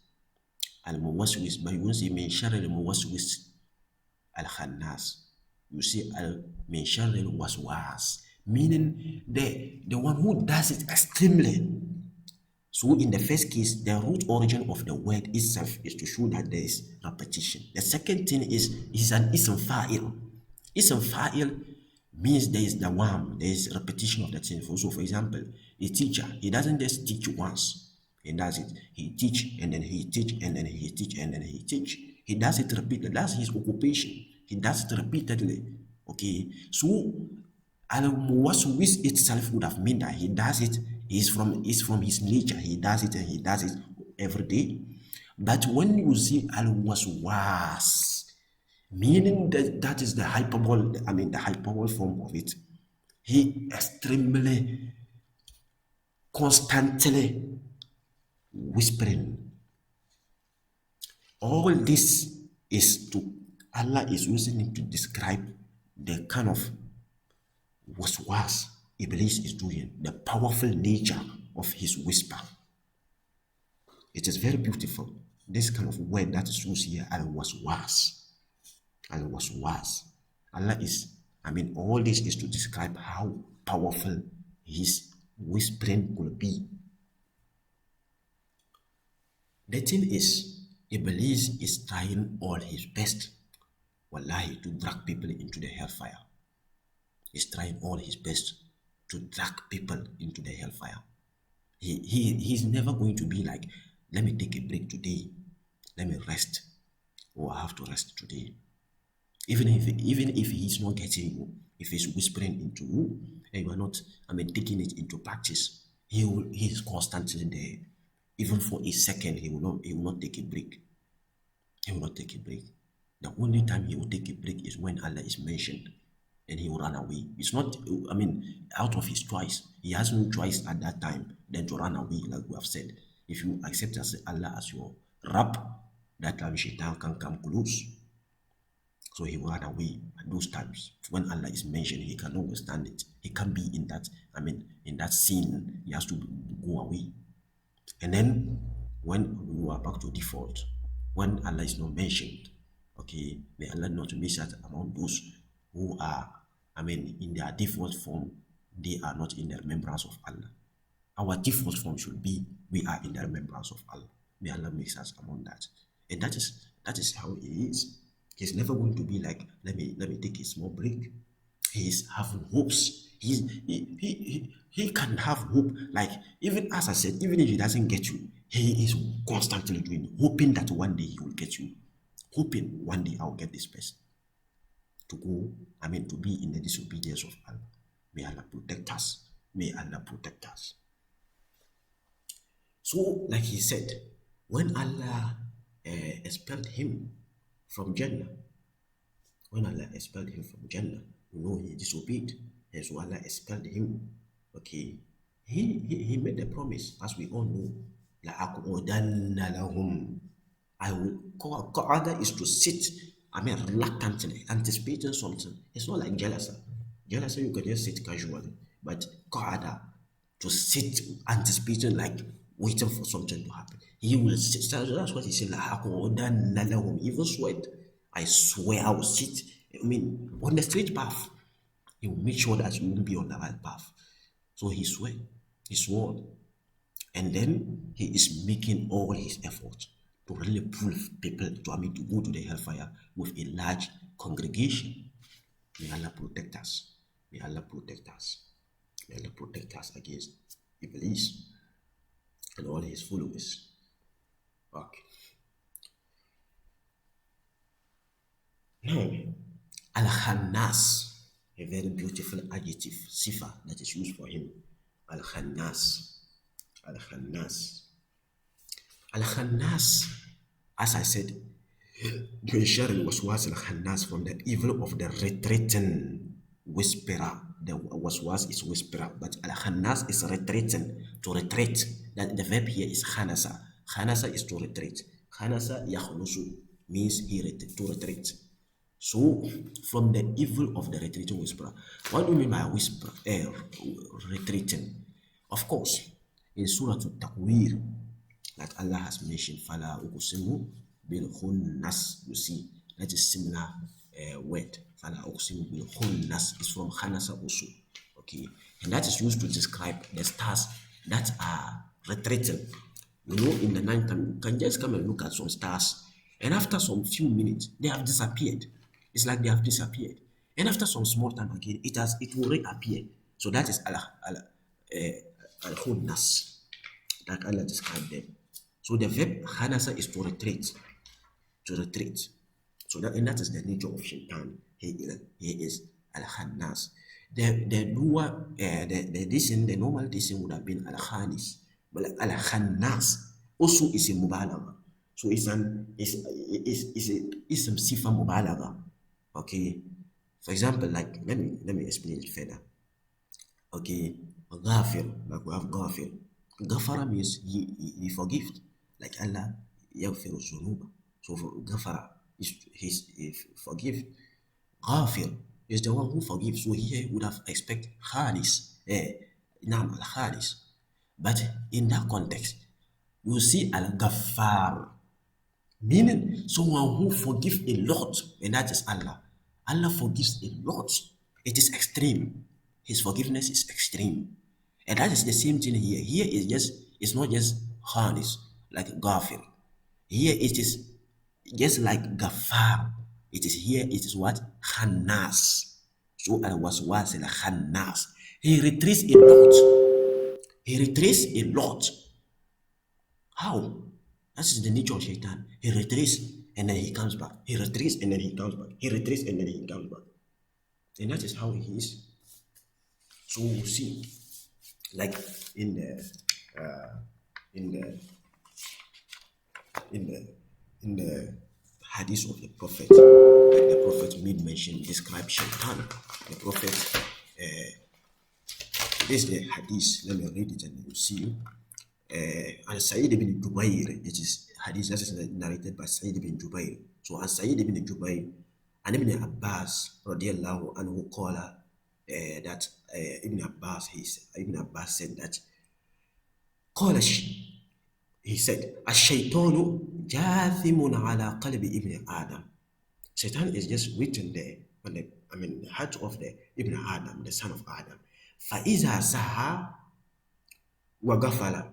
Al muwaswis, but you won't say min sharri al muwaswis al khannas. You say al min sharri al waswas. Meaning the one who does it extremely. So in the first case, the root origin of the word itself is to show that there is repetition. The second thing is an ism fa'il. Ism fa'il means there is the one, there is repetition of the thing. So for example, a teacher, he doesn't just teach once. He does it. He teach and then he teach and then he teach and then he teach. He does it repeatedly. That's his occupation. He does it repeatedly. Okay. So al-muwaswis itself would have meant that he does it, is from his nature. He does it and he does it every day. But when you see al-waswas, meaning that is the hyperbole, I mean the hyperbole form of it. He extremely, constantly whispering. All this is to, Allah is using it to describe the kind of waswas Iblis is doing, the powerful nature of his whisper. It is very beautiful. This kind of word that is used here, al-waswas. Al-waswas. Allah is, I mean, all this is to describe how powerful his whispering could be. The thing is, Iblis is trying all his best, wallahi, to drag people into the hellfire. He's trying all his best to drag people into the hellfire. He's never going to be like, let me take a break today, let me rest, or I have to rest today. Even if he's not getting you, if he's whispering into you and you are not, I mean, taking it into practice, he's constantly there. Even for a second, he will not take a break. He will not take a break. The only time he will take a break is when Allah is mentioned and he will run away. It's not, I mean, out of his choice. He has no choice at that time than to run away, like we have said. If you accept Allah as your Rabb, that time Shaitan can come close. So he will run away at those times. When Allah is mentioned, he cannot withstand it. He can't be in that, I mean, in that scene. He has to go away. And then when we are back to default, when Allah is not mentioned, okay, may Allah not miss us among those who are, I mean, in their default form, they are not in the remembrance of Allah. Our default form should be we are in the remembrance of Allah. May Allah mix us among that. And that is how He is. He's never going to be like, let me take a small break. He's having hopes. He can have hope. Like, even as I said, even if he doesn't get you, he is constantly doing, hoping that one day he will get you. Hoping one day I'll get this person to go, I mean, to be in the disobedience of Allah. May Allah protect us. May Allah protect us. So, like he said, when Allah expelled him from Jannah, when Allah expelled him from Jannah, you know, he disobeyed, and so Allah expelled him. Okay. He made a promise, as we all know. لَأَقْعُدَنَّ لَهُمْ. I will call other is to sit, I mean reluctantly, anticipating something. It's not like jealousy. Jealousy you can just sit casually. But qa'ada, to sit anticipating, like waiting for something to happen. He will sit. That's what he said. لَأَقْعُدَنَّ لَهُمْ. Even sweat. I swear I will sit. I mean, on the straight path. He will make sure that you won't be on the right path. So he swore, and then he is making all his effort to really pull people to, I mean, to go to the hellfire with a large congregation. May Allah protect us. May Allah protect us. May Allah protect us against Iblis and all his followers. Okay. Now, Al-Khannas, a very beautiful adjective, sifa, that is used for him. Al-Khannas. Al-Khannas. Al-Khannas, as I said, Bishar al-Waswas al-Khannas, from the evil of the retreating whisperer. The Waswas is whisperer, but al-Khannas is retreating, to retreat. That the verb here is khanasa. Khanasa is to retreat. Khanasa yakhlusu means to retreat. So, from the evil of the retreating whisperer, what do you mean by whisper, retreating? Of course, in Surah Al-Takwir, like Allah has mentioned, Fala uqsimu bil khunnas. You see, that is similar word. Fala uqsimu bil khunnas is from khanasa also. Okay, and that is used to describe the stars that are retreating. You know, in the night time, you can just come and look at some stars, and after some few minutes, they have disappeared. It's like they have disappeared. And after some small time again, it will reappear. So that is al-khunnas that Allah described them. So the verb khanasa is to retreat, to retreat. So that, and that is the nature of shaitan. He is al-khannas. The dua, the normal dictation would have been al-khanis, but al-khannas also is a mubalagha. So it's a ism sifa mubalagha. Okay. For example, like let me explain it further. Okay, ghafir, like we have ghafir. Ghafara means he forgive, like Allah yaghfiru zunuba. So for ghafara is he forgive. Ghafir is the one who forgives. So here would have expect khalis, nam al khalis. But in that context, you see al ghaffar, meaning someone who forgives a lot, and that is Allah. Allah forgives a lot. It is extreme. His forgiveness is extreme. And that is the same thing here. Here is just, it's not just harness like Ghafir. Here it is just like Ghaffar. It is here, it is what? Khannas. So I was a Khannas. He retreats a lot. He retreats a lot. How? That is the nature of Shaitan. He retreats and then he comes back. He retreats and then he comes back. He retreats and then he comes back. And that is how he is. So we see, like in the in the in the in the hadith of the Prophet, like the Prophet made mention, describe Shaitan. The Prophet, this is the hadith. Let me read it and you see. And Sa'id ibn Jubair, it is hadith that is narrated by Sa'id ibn Jubair. So, and Sa'id ibn Jubair and Ibn Abbas radiallahu anhu qala, that Ibn Abbas said that qala he said ash-shaytanu jathimun ala qalbi ibn Adam. Satan is just written there on the heart of the Ibn Adam, the son of Adam. فَإِذَا سَهَا وَغَفَلَ.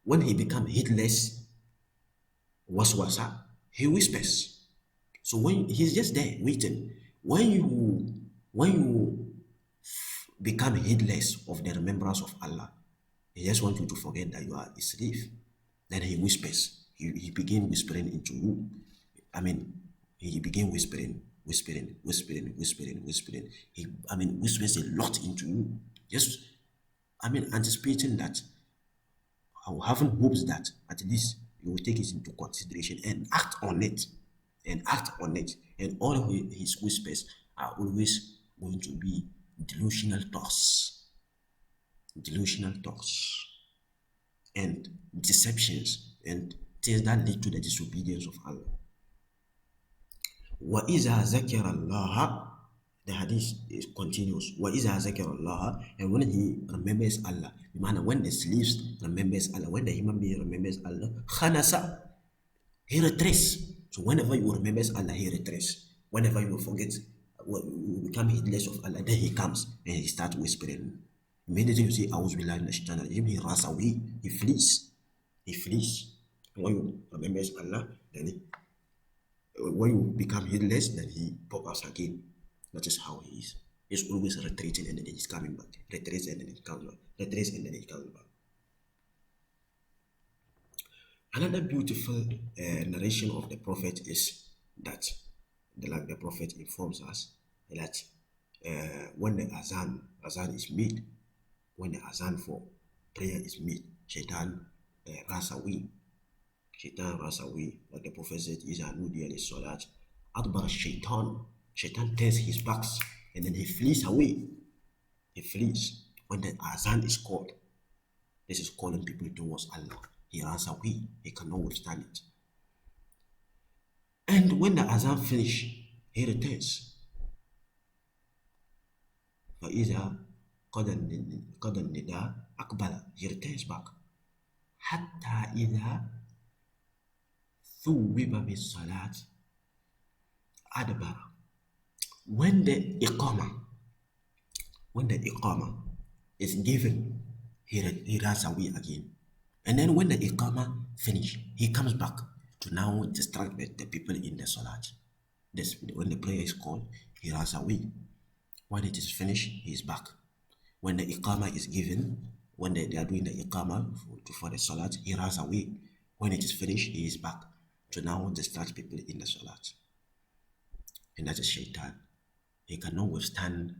When he becomes heedless, waswasa, he whispers. So when he's just there waiting, when you become heedless of the remembrance of Allah, he just wants you to forget that you are a slave. Then he whispers. He begin whispering into you. I mean, he began whispering. He, whispers a lot into you. Just, anticipating that, or having hopes that at least you will take it into consideration and act on it. And all his whispers are always going to be delusional thoughts. delusional thoughts, and deceptions, and things that lead to the disobedience of Allah. وَإِذَا ذَكَرَ اللَّهَ, the hadith is continuous. وَإِذَا ذَكَرَ اللَّهَ, and when he remembers Allah, when the slaves remembers Allah, when the human being remembers Allah, خَنَسَ, he retraces. So whenever you remember Allah, he retraces. Whenever you forget, you become heedless of Allah, then he comes and he starts whispering. Immediately you say, A'udhu billahi minash shaitanir rajim, he runs away, he flees. He flees. And when you remember Allah, then when you become heedless, then he pops up again. That is how he is. He's always retreating and then he's coming back. Retreats and then he comes back. Retreats and then he comes back. Another beautiful narration of the Prophet is that, like the Prophet informs us, that when the azan is made, when the azan for prayer is made, shaitan runs away. Shaitan runs away. Like the Prophet said, إِذَا نُودِيَ لِلصَّلَاةِ أَدْبَرَ الشَّيْطَانُ. Shaitan turns his backs and then he flees away. He flees. When the azan is called, this is calling people towards Allah. He runs away. He cannot withstand it. And when the azan finishes, he returns. فَإِذَا قَدَ النِّدَاء أَقْبَلَ. He returns back. حَتَّى إِذَا ثُوِّبَ بِالصَّلَاةِ أَدْبَرَ. When the iqama is given, he runs away again. And then when the iqama finish, he comes back to now distract the people in the salat. When the prayer is called, he runs away. When it is finished, he is back. When the iqama is given, when they are doing the iqama for the salat, he runs away. When it is finished, he is back to now distract people in the salat. And that is shaitan. He cannot withstand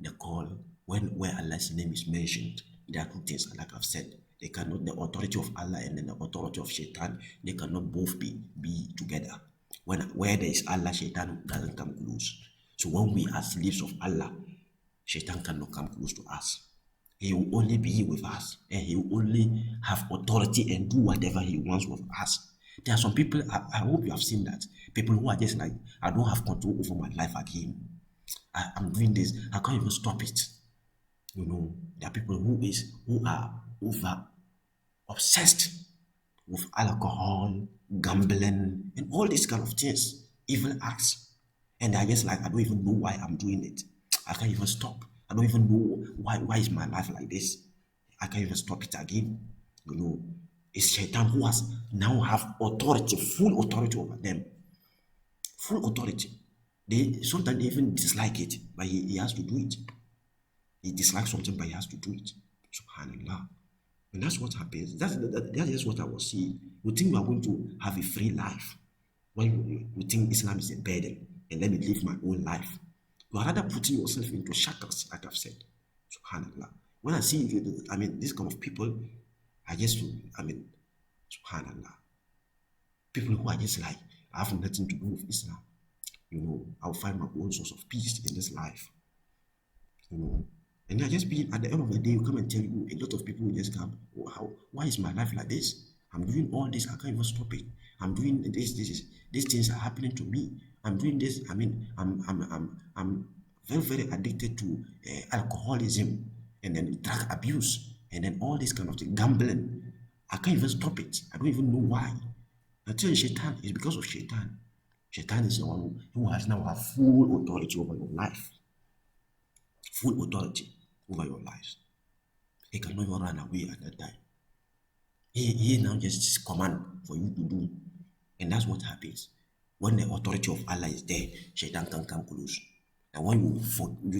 the call where Allah's name is mentioned. There are two things, like I've said. They cannot, the authority of Allah and then the authority of shaitan, they cannot both be together. Where there is Allah, shaitan doesn't come close. So when we are slaves of Allah, shaitan cannot come close to us. He will only be with us, and he will only have authority and do whatever he wants with us. There are some people, I hope you have seen that, people who are just like, I don't have control over my life again. I'm doing this, I can't even stop it. There are people who are over obsessed with alcohol, gambling, and all these kind of things, evil acts. And they're just like, I don't even know why I'm doing it. I can't even stop. I don't even know why is my life like this. I can't even stop it again. It's shaitan who has now have authority, full authority over them. Full authority. They sometimes even dislike it, but he has to do it. He dislikes something, but he has to do it. Subhanallah. And that's what happens. That is what I was saying. We think we are going to have a free life. When you think Islam is a burden, and let me live my own life. You are rather putting yourself into shackles, like I've said. Subhanallah. When I see, this kind of people, subhanallah. People who are just like, I have nothing to do with Islam. I'll find my own source of peace in this life. And they're just being, at the end of the day, you come and tell you, a lot of people will just come, why is my life like this? I'm doing all this, I can't even stop it. I'm doing this, these things are happening to me. I'm doing this, I'm very, very addicted to alcoholism, and then drug abuse, and then all this kind of thing, gambling. I can't even stop it. I don't even know why. I tell you, shaitan is because of shaitan. Shaitan is the one who has now a full authority over your life. Full authority over your lives. He cannot even run away at that time. He now just command for you to do. And that's what happens. When the authority of Allah is there, shaitan can come close. And when you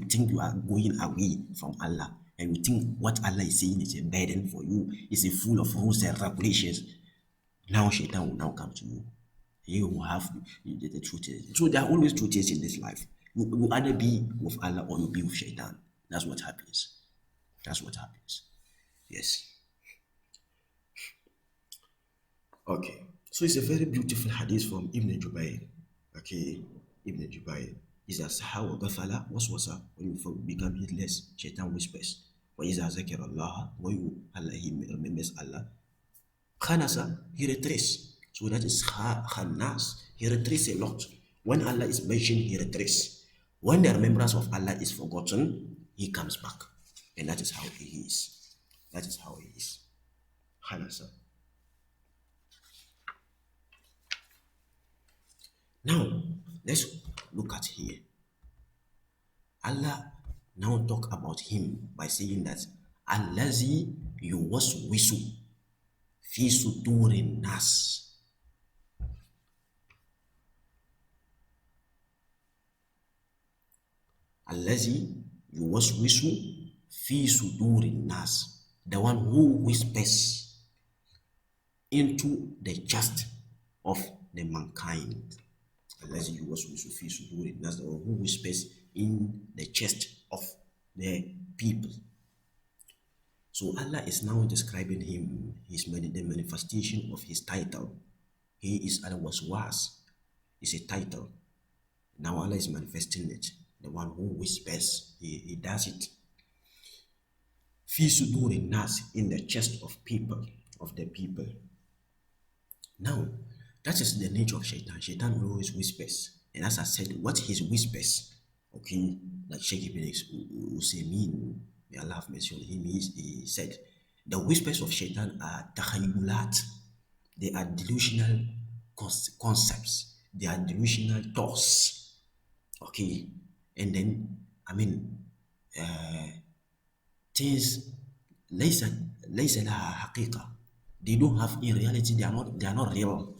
think you are going away from Allah, and you think what Allah is saying is a burden for you, is a full of rules and regulations, now shaitan will now come to you. You will have the truth. So there are always truths in this life. You either be with Allah or you be with shaitan. That's what happens. That's what happens. Yes. Okay. So it's a very beautiful hadith from Ibn Jubayr. Okay. Ibn Jubayr. Is a saha wa gafala waswasa. When you become heedless, shaitan whispers. وَإِذَا ذَكَرَ اللَّهَ Allah, he remembers Allah, Khanasa, he retreats. So that is Khannas. He retreats a lot. When Allah is mentioned, he retreats. When the remembrance of Allah is forgotten, he comes back. And that is how he is. That is how he is. Khanasa. Now, let's look at here. Allah now talk about him by saying that Allazi yuwaswisu fi sudurin nas. Allazi yuwaswisu fi sudurin nas. The one who whispers into the chest of the mankind. Allazi yuwaswisu fi sudurin nas. The one who whispers in the chest of the people. So Allah is now describing him, the manifestation of his title. He is al-waswas, is a title. Now Allah is manifesting it. The one who whispers, he does it. Fi sudurin nas, in the chest of people, of the people. Now, that is the nature of shaitan. Shaitan always whispers. And as I said, what his whispers, okay, like Sheikh Ibn Usaymin, may Allah have mercy on him, he said, the whispers of shaitan are takhayulat. They are delusional concepts. They are delusional thoughts. Okay, and then, I mean, things, ليس لها حقيقة. They don't have, in reality, they are not real.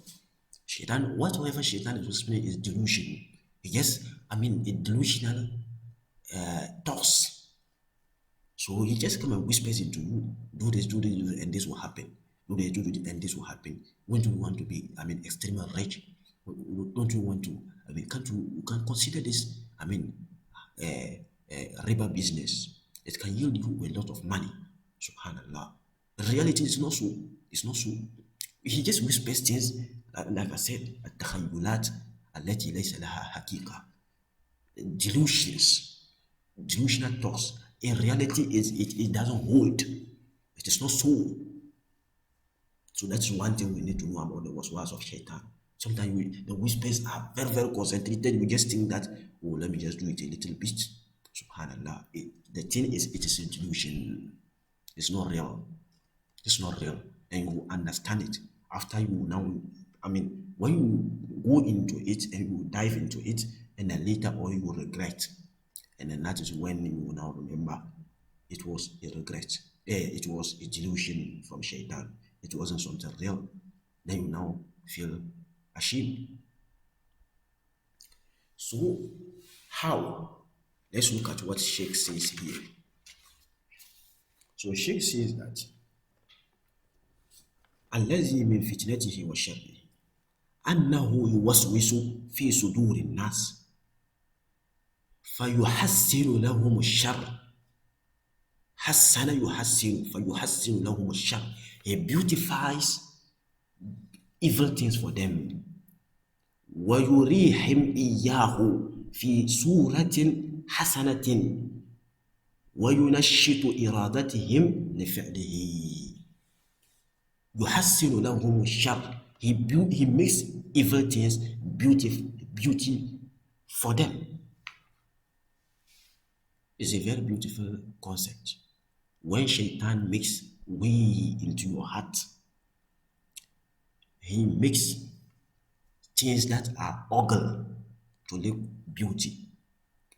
Shaitan, whatever shaitan is whispering is delusion. He just, I mean, a delusional thoughts. So he just come and whispers into you, do this, and this will happen. Do this, and this will happen. When do you want to be, I mean, extremely rich? Don't you want to, I mean, you can consider this, I mean, riba business. It can yield you a lot of money. Subhanallah. The reality is not so. It's not so. He just whispers things, like I said, التخيلات التي ليس لها حقيقة. Delusions, delusional thoughts. In reality, it doesn't hold. It is not so. So that's one thing we need to know about the waswas of shaitan. Sometimes the whispers are very, very concentrated. We just think that, oh, let me just do it a little bit. Subhanallah. The thing is, it is a delusion. It's not real. It's not real. And you understand it. After you now, I mean, when you go into it and you dive into it, and then later on you will regret. And then that is when you will now remember it was a regret. It was a delusion from shaitan. It wasn't something real. Then you now feel ashamed. So, how? Let's look at what Sheikh says here. So Sheikh says that الذي من فتنته وشره أنه يوسوس في صدور الناس فيحسن لهم الشر. حسن يحسن فيحسن لهم الشر. He beautifies evil things for them. ويريهم إياه في صورة حسنة وينشط إرادتهم لفعله. يحسن لهم الشر. He makes evil things beauty for them. It's a very beautiful concept. When shaitan makes way into your heart, he makes things that are ugly to look beauty.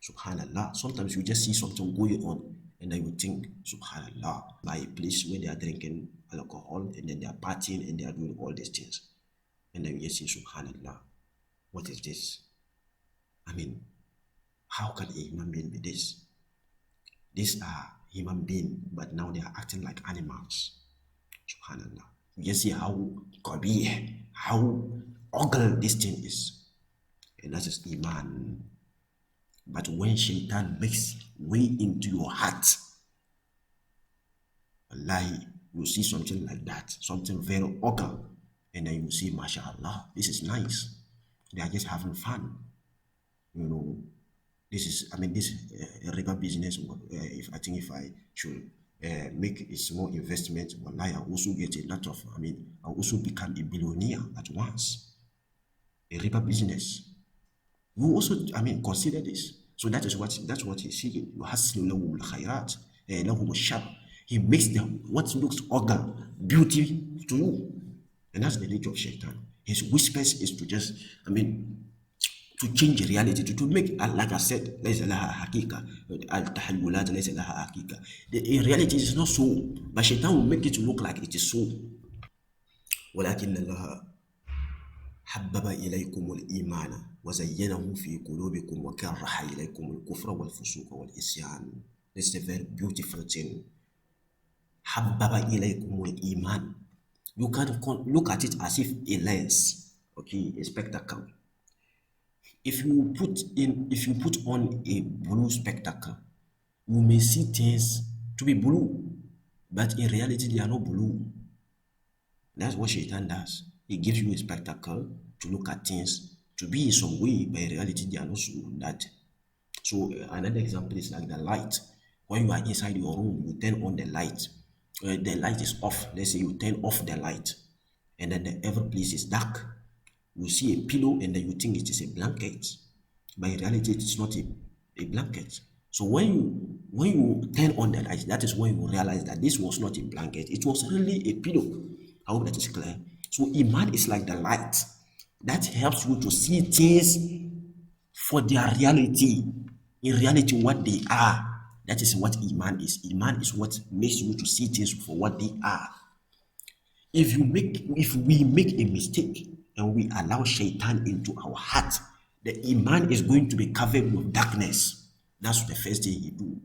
Subhanallah. Sometimes you just see something going on and then you think, Subhanallah, by a place where they are drinking alcohol and then they are partying and they are doing all these things. And then you just say, Subhanallah, what is this? I mean, how can a human being be this? These are human beings, but now they are acting like animals. Subhanallah. You just see how kabih, how ugly this thing is. And that is Iman. But when shaitan makes way into your heart, wallahi, you see something like that, something very ugly, and then you see, mashallah, this is nice. They are just having fun. You know, this is, I mean, this riba business, if I think if I should make a small investment, wallahi, I also get a lot of, I also become a billionaire at once. A riba business. You also, consider this. So that's what he's seeking. يُحَسِّنُ لَهُمُ الْخَيْرَاتِ لَهُمُ الشَّرَّ. He makes them what looks ugly, beauty to you. And that's the nature of shaitan. His whispers is to just, to change reality, to make, like I said, ليس لها حقيقة. التحولات ليس لها حقيقة. In reality, it's not so. But shaitan will make it to look like it is so. ولكن الله حبب إليكم الإيمان وزينه في قلوبكم وكره إليكم الكفر والفسوق والعصيان. This is a very beautiful thing. حبب إليكم الإيمان. You can look at it as if a lens, okay, a spectacle. If you put on a blue spectacle, you may see things to be blue, but in reality they are not blue. That's what Shaitan does. He gives you a spectacle to look at things to be in some way, but in reality they are not so that. So another example is like the light. When you are inside your room, you turn on the light. The light is off. Let's say you turn off the light, and then every place is dark. You see a pillow, and then you think it is a blanket, but in reality it is not a blanket. So when you turn on the light, that is when you realize that this was not a blanket. It was really a pillow. I hope that is clear. So Iman is like the light that helps you to see things for their reality. In reality, what they are. That is what Iman is. Iman is what makes you to see things for what they are. If we make a mistake and we allow shaitan into our heart, the Iman is going to be covered with darkness. That's the first thing he do.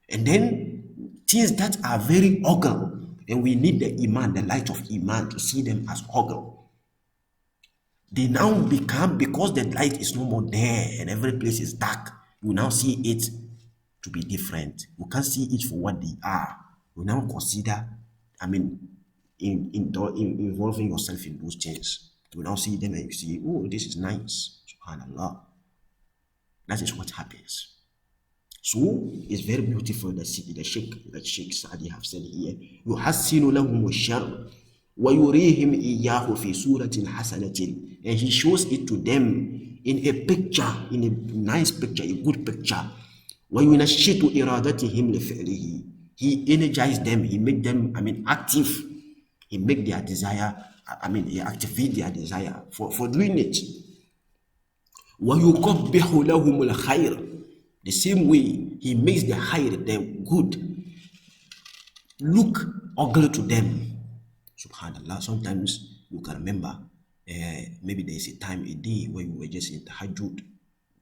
And then things that are very ugly, and we need the Iman, the light of Iman, to see them as ugly. They now become, because the light is no more there and every place is dark, you now see it to be different. You can't see it for what they are. You now consider, I mean, involving yourself in those things. You now see them and you see, oh, this is nice. Subhanallah. That is what happens. So it's very beautiful that Sheikh Sa'di have said here. يُحَسِّنُ لَهُمُ الشَّرَّ وَيُرِيهِمْ إِيَّاهُ فِي سُورَةٍ حَسَنَةٍ. And he shows it to them in a picture, in a nice picture, a good picture. وَيُنَشِّطُ إِرَادَتِهِمْ لِفِعْلِهِ. He energized them, he made them, active. He make their desire, he activate their desire for doing it. وَيُقَبِّحُ لَهُمُ الْخَيْرَ. The same way, he makes the khair, the good, look ugly to them. Subhanallah. Sometimes you can remember, maybe there is a time, a day, where we were just in tahajjud.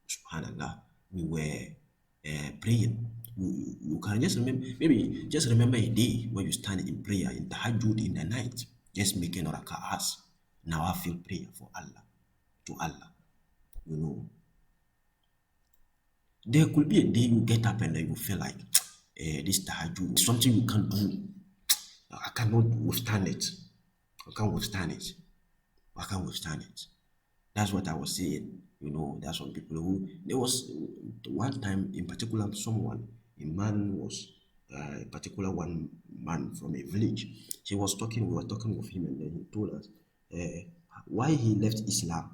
Subhanallah. We were praying. You can just remember, maybe just remember a day where you stand in prayer in tahajjud in the night, just making raka'ahs. Now I feel prayer for Allah, to Allah. You know, there could be a day you get up and then you feel like this tahajjud is something you can't do. I cannot withstand it. I can't withstand it. I can't withstand it. That's what I was saying. You know, there's some people who, there was one time in particular, a man was, a particular one man from a village. He was talking, we were talking with him, and then he told us why he left Islam.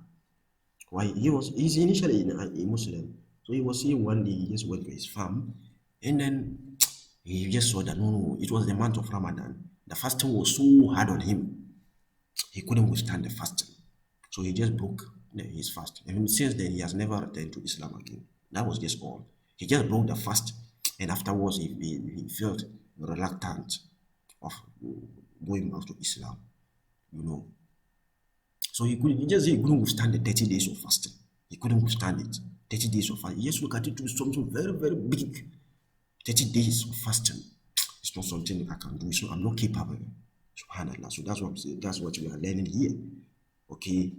Why he's initially a Muslim. So he was saying one day he just went to his farm, and then he just saw that no, it was the month of Ramadan. The fasting was so hard on him, he couldn't withstand the fasting. So he just broke his fast. And since then, he has never returned to Islam again. That was just all. He just broke the fast, and afterwards, he felt reluctant of going back to Islam, you know. So he couldn't withstand the 30 days of fasting. He couldn't withstand it. 30 days of fasting. He just look at it to be something very, very big. 30 days of fasting. It's not something I can do. So I'm not capable. Subhanallah. So that's what I'm saying. That's what we are learning here. Okay.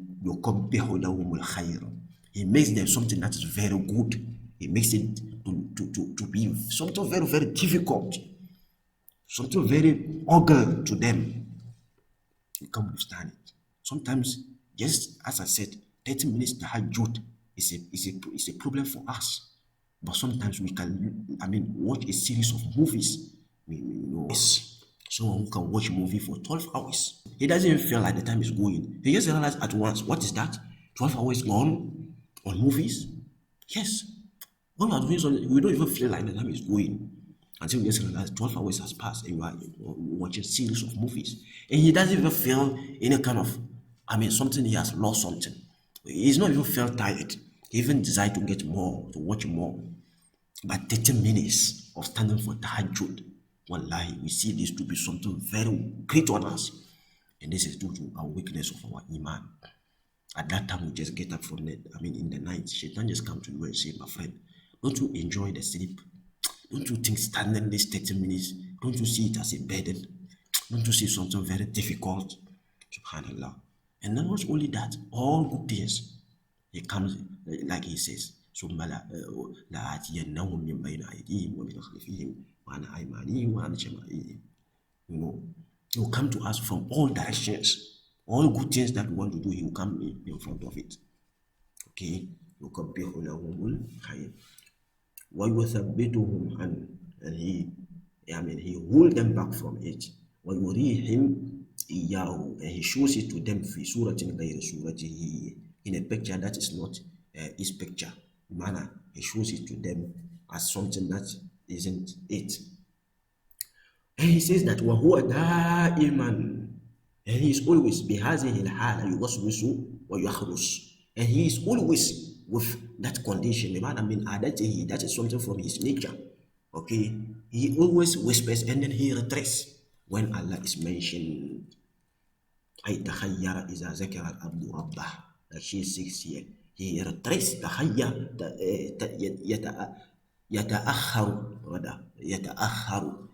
He makes them something that is very good. He makes it to be something very, very difficult. Something very ugly to them. You can't understand it. Sometimes, just as I said, 30 minutes tahajjud is a problem for us. But sometimes we can, watch a series of movies Yes. Someone who can watch a movie for 12 hours. He doesn't even feel like the time is going. He just realizes at once, what is that? 12 hours gone on movies? Yes. When we are doing something, we don't even feel like the time is going. Until we just realize 12 hours has passed and you are watching series of movies. And he doesn't even feel any kind of, something, he has lost something. He's not even felt tired. He even decided to get more, to watch more. But 30 minutes of standing for tahajjud, wallahi, we see this to be something very great on us. And this is due to our weakness of our iman. At that time, we just get up from the, in the night, Shaitan just come to you and say, my friend, don't you enjoy the sleep? Don't you think standing this 30 minutes, don't you see it as a burden? Don't you see something very difficult? Subhanallah. And not only that, all good things, it comes, like he says, ثم لآتينهم من بين أيديهم ومن خلفهم وعن أيمانهم وعن شمائلهم. You know, he will come to us from all directions. All good things that we want to do, he will come in front of it. Okay? يكبر لهم الخير ويثبتهم عنه, and he hold them back from it. ويريهم إياه, and he shows it to them في سورة غير سورته, in a picture that is not his picture. Manner, he shows it to them as something that isn't it. And he says that وهو دائما, and he is always بهذه الحالة يوسوس ويخرس, and he is always with that condition. That is something from his nature. Okay, he always whispers and then he retracts when Allah is mentioned. أي تخير إذا ذكر العبد ربه, that she seeks here. He retracts تخير يتأخر,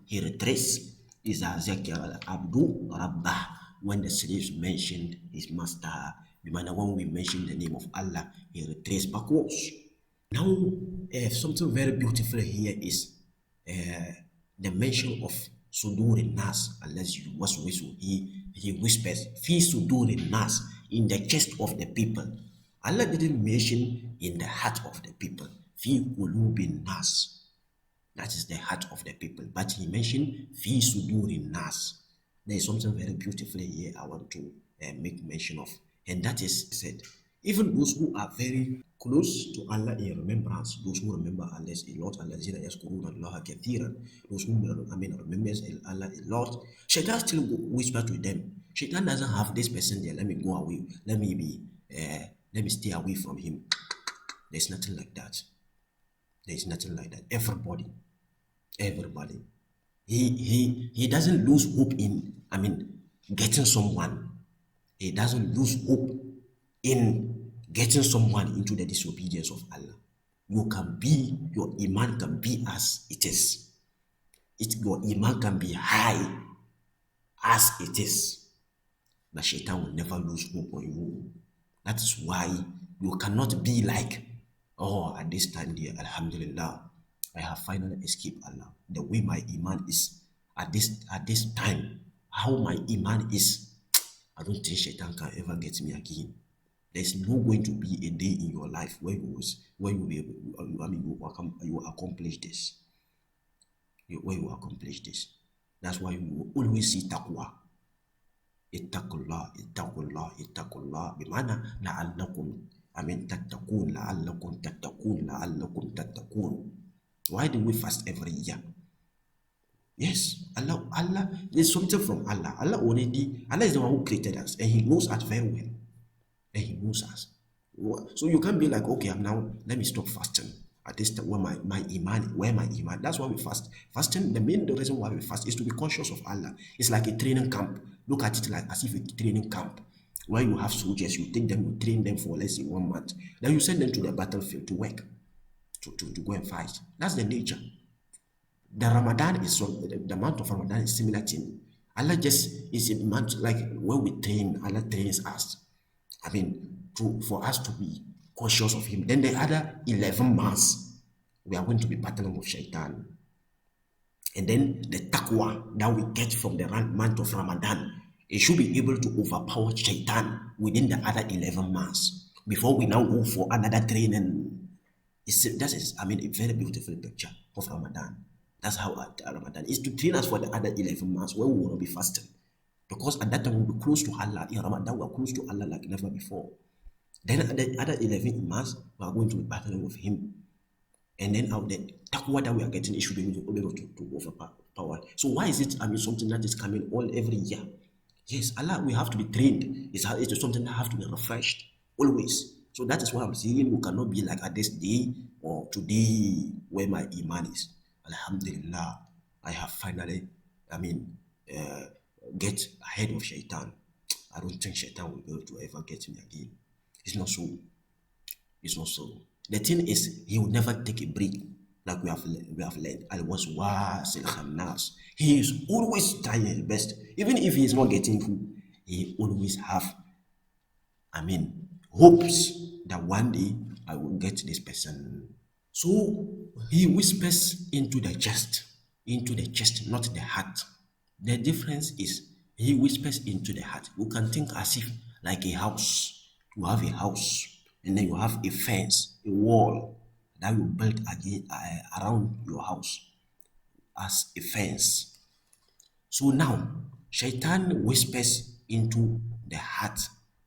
he retracts إذا ذكر العبد ربه, when the slaves mentioned his master. When we mention the name of Allah, he retraces backwards. Now, something very beautiful here is the mention of sudur An Nas, unless you waswisu, he whispers fi sudur An Nas, in the chest of the people. Allah didn't mention in the heart of the people, fi qulub An Nas, that is the heart of the people, but he mentioned fi sudur An Nas. There is something very beautiful here I want to make mention of, and that is said, even those who are very close to Allah in remembrance, those who remember Allah a lot, those who remembers Allah a lot, Shaitan still whisper to them. Shaitan doesn't have this person there, let me go away, let me stay away from him. There's nothing like that. There's nothing like that. Everybody, he doesn't lose hope in getting someone. He doesn't lose hope in getting someone into the disobedience of Allah. Your iman can be as it is. Your iman can be high as it is. But Shaitan will never lose hope on you. That is why you cannot be like, oh, at this time, dear, Alhamdulillah, I have finally escaped Allah. The way my iman is at this time, how my iman is, I don't think Shaitan can ever get me again. There's no going to be a day in your life where you will be able, you will accomplish this. Where you accomplish this. That's why you will always see taqwa. Ittaqullah, ittaqullah, ittaqullah. Bimana la'allakum, tattaqun, la'allakum tattaqun, la'allakum tattaqun. Why do we fast every year? Yes, Allah, there's something from Allah. Allah is the one who created us, and he knows us very well. And he knows us. So you can't be like, okay, let me stop fasting. At this time, where my iman, that's why we fast. Fasting, the reason why we fast is to be conscious of Allah. It's like a training camp. Look at it like as if a training camp, where you have soldiers, you take them, you train them for let's say 1 month. Then you send them to the battlefield to work, to go and fight. That's the nature. The month of Ramadan is similar thing. Allah just is a month like when we train, Allah trains us. For us to be conscious of him. Then the other 11 months, we are going to be battling with Shaitan. And then the taqwa that we get from the month of Ramadan, it should be able to overpower Shaitan within the other 11 months before we now go for another training. That is, a very beautiful picture of Ramadan. That's how Ramadan is, to train us for the other 11 months when we will not be fasting. Because at that time we'll be close to Allah. In Ramadan, we're close to Allah like never before. Then at the other 11 months, we are going to be battling with Him. And then out the taqwa that we are getting, it should be able to overpower. So why is it, something that is coming all every year? Yes, Allah, we have to be trained. It's something that have to be refreshed always. So that is what I'm saying. We cannot be like at this day or today where my iman is. Alhamdulillah, I have finally, I mean, uh, get ahead of shaitan. I don't think shaitan will be able to ever get me again. It's not so. It's not so. The thing is, he will never take a break, like we have learned. Al was An Nas. He is always trying his best, even if he is not getting food. He always have, hopes that one day I will get this person. So he whispers into the chest, not the heart. The difference is he whispers into the heart. You can think as if like a house. You have a house, and then you have a fence, a wall that you build again around your house as a fence. So now, Shaitan whispers into the heart,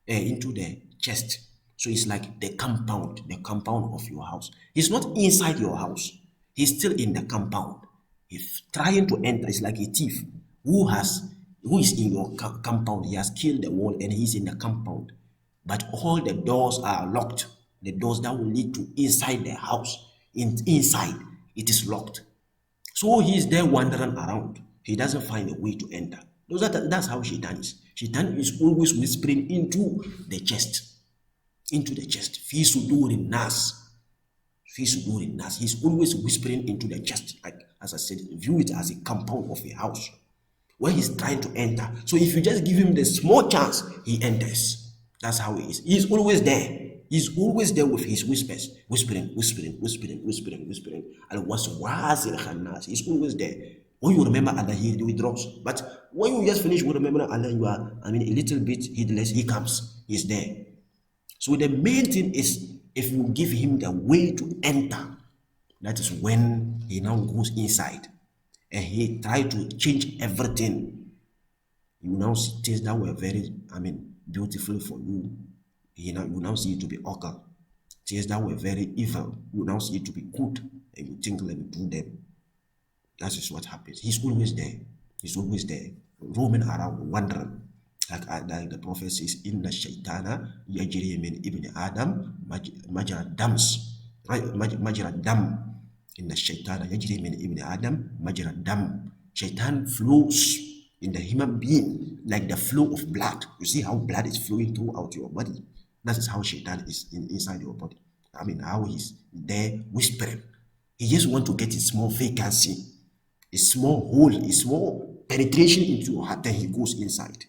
into the chest. So it's like the compound of your house. He's not inside your house. He's still in the compound. He's trying to enter. It's like a thief who is in your compound. He has killed the wall and he's in the compound. But all the doors are locked. The doors that will lead to inside the house, inside, it is locked. So he is there wandering around. He doesn't find a way to enter. That's how Shaitan is. Shaitan is always whispering into the chest. Into the chest. Fi sudurin nas. Fi sudurin nas. He's always whispering into the chest. Like as I said, view it as a compound of a house where he's trying to enter. So if you just give him the small chance, he enters. That's how he is. He's always there. He's always there with his whispers, whispering, whispering, whispering, whispering, whispering. And what's An Nas? He's always there. When you remember Allah, he withdraws. But when you just finish with remembering Allah, you are, a little bit heedless, he comes. He's there. So the main thing is, if you give him the way to enter, that is when he now goes inside and he try to change everything. You now see things that were very, beautiful for you. You now see it to be ugly. Things that were very evil, you now see it to be good, and you think, let me do them. That is what happens. He's always there. He's always there, roaming around, wandering. Like the prophet says, Inna shaitana yajri min ibn Adam majra dams. Right? Majra dam. Inna shaitana yajri min ibn Adam majra dam. Shaitan flows in the human being like the flow of blood. You see how blood is flowing throughout your body. That is how Shaitan is inside your body. How he's there whispering. He just want to get a small vacancy, a small hole, a small penetration into your heart. Then he goes inside.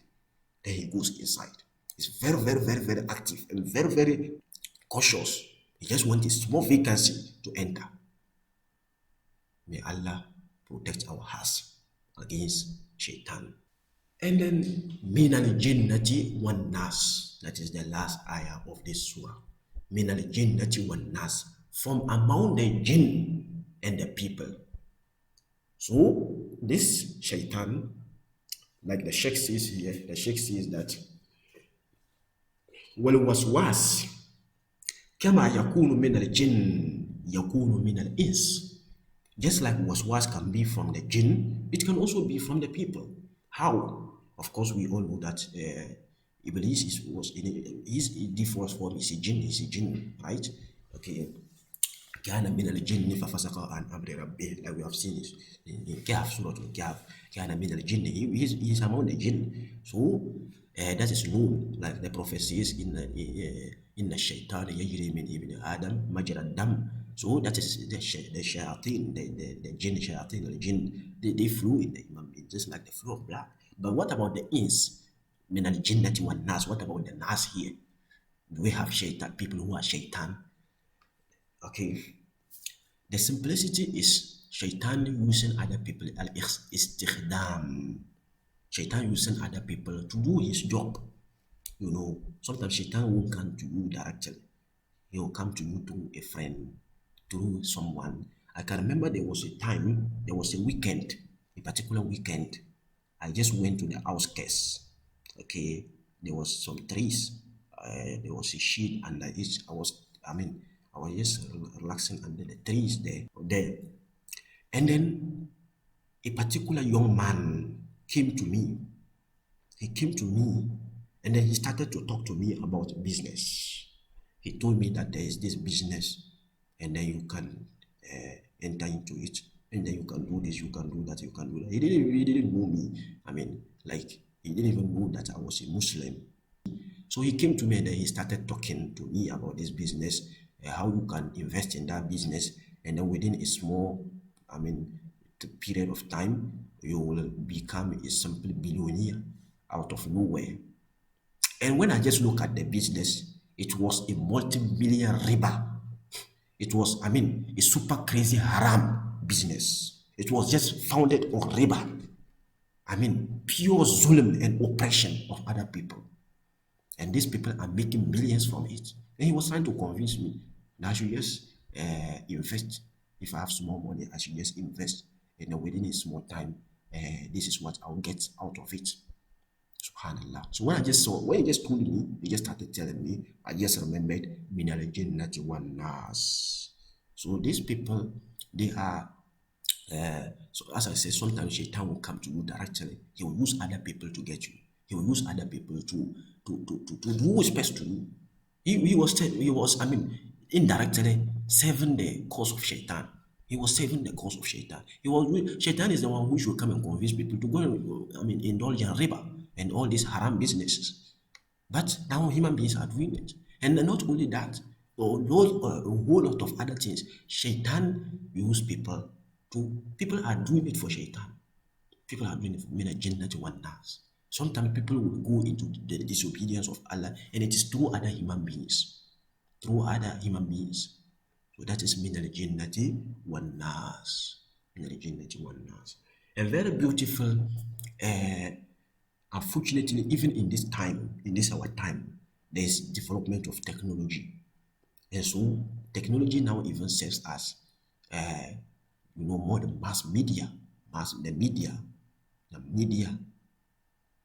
He's very, very, very, very active and very, very cautious. He just wants a small vacancy to enter. May Allah protect our hearts against Shaitan. And then min al jinnati wan nas. That is the last ayah of this surah. Min al jinnati wan nas. From among the jinn and the people. So this Shaitan, like the Sheikh says here, the Sheikh says that والوسواس كما يكون من الجن يكون من الإنس. Just like waswas can be from the jinn, it can also be from the people. How? Of course, we all know that Iblis was in his default form is a jinn, right? Okay. كان من الجن ففسق عن أمر ربه, like we have seen it in Kahf, Surah Al-Kahf. كان من الجن, he is among the jinn. So that is known, like the prophecy is in الشيطان يجري من ابن آدم مجرى الدم. So that is the shayateen, the jinn, the jinn, they flew in the human being, just like the flow of blood. But what about the ins? من الجنة والناس. What about the nas here? Do we have shaitan, people who are shaitan? Okay. The simplicity is shaitan using other people, al-istikhdam. Shaitan using other people to do his job. Sometimes shaitan won't come to you directly. He will come to you through a friend, through someone. I can remember there was a time, there was a weekend, a particular weekend. I just went to the outskirts. Okay, there was some trees. There was a shade under it. I was just relaxing under the trees there. And then a particular young man came to me. He came to me and then he started to talk to me about business. He told me that there is this business and then you can enter into it and then you can do this, you can do that, you can do that. He didn't know me. Like he didn't even know that I was a Muslim. So he came to me and then he started talking to me about this business, how you can invest in that business, and then within a small, I mean, period of time, you will become a simple billionaire out of nowhere. And when I just look at the business, it was a multi-million riba. It was, a super crazy haram business. It was just founded on riba. Pure zulm and oppression of other people. And these people are making millions from it. And he was trying to convince me that I should just invest. If I have small money, I should just invest. And then within a small time, this is what I'll get out of it. Subhanallah. So when he just told me, he just started telling me, I just remembered Minal Jinnati wan Nas. So these people, they are so as I said, sometimes Shaitan will come to you directly. He will use other people to get you. He will use other people to do what's best to you. Indirectly serving the cause of Shaitan. He was saving the cause of Shaitan. Shaitan is the one who should come and convince people to go and indulge in riba and all these haram businesses. But now human beings are doing it. And not only that, a whole lot of other things. Shaitan use people are doing it for Shaitan. People are doing it for mina jinnati wan nas. Sometimes people will go into the disobedience of Allah and it is through other human beings. Through other human beings. So that is minal jinnati wan nas. Minal jinnati wan nas. A very beautiful, unfortunately, even in this time, in this our time, there is development of technology. And so technology now even serves as, more the mass media. The media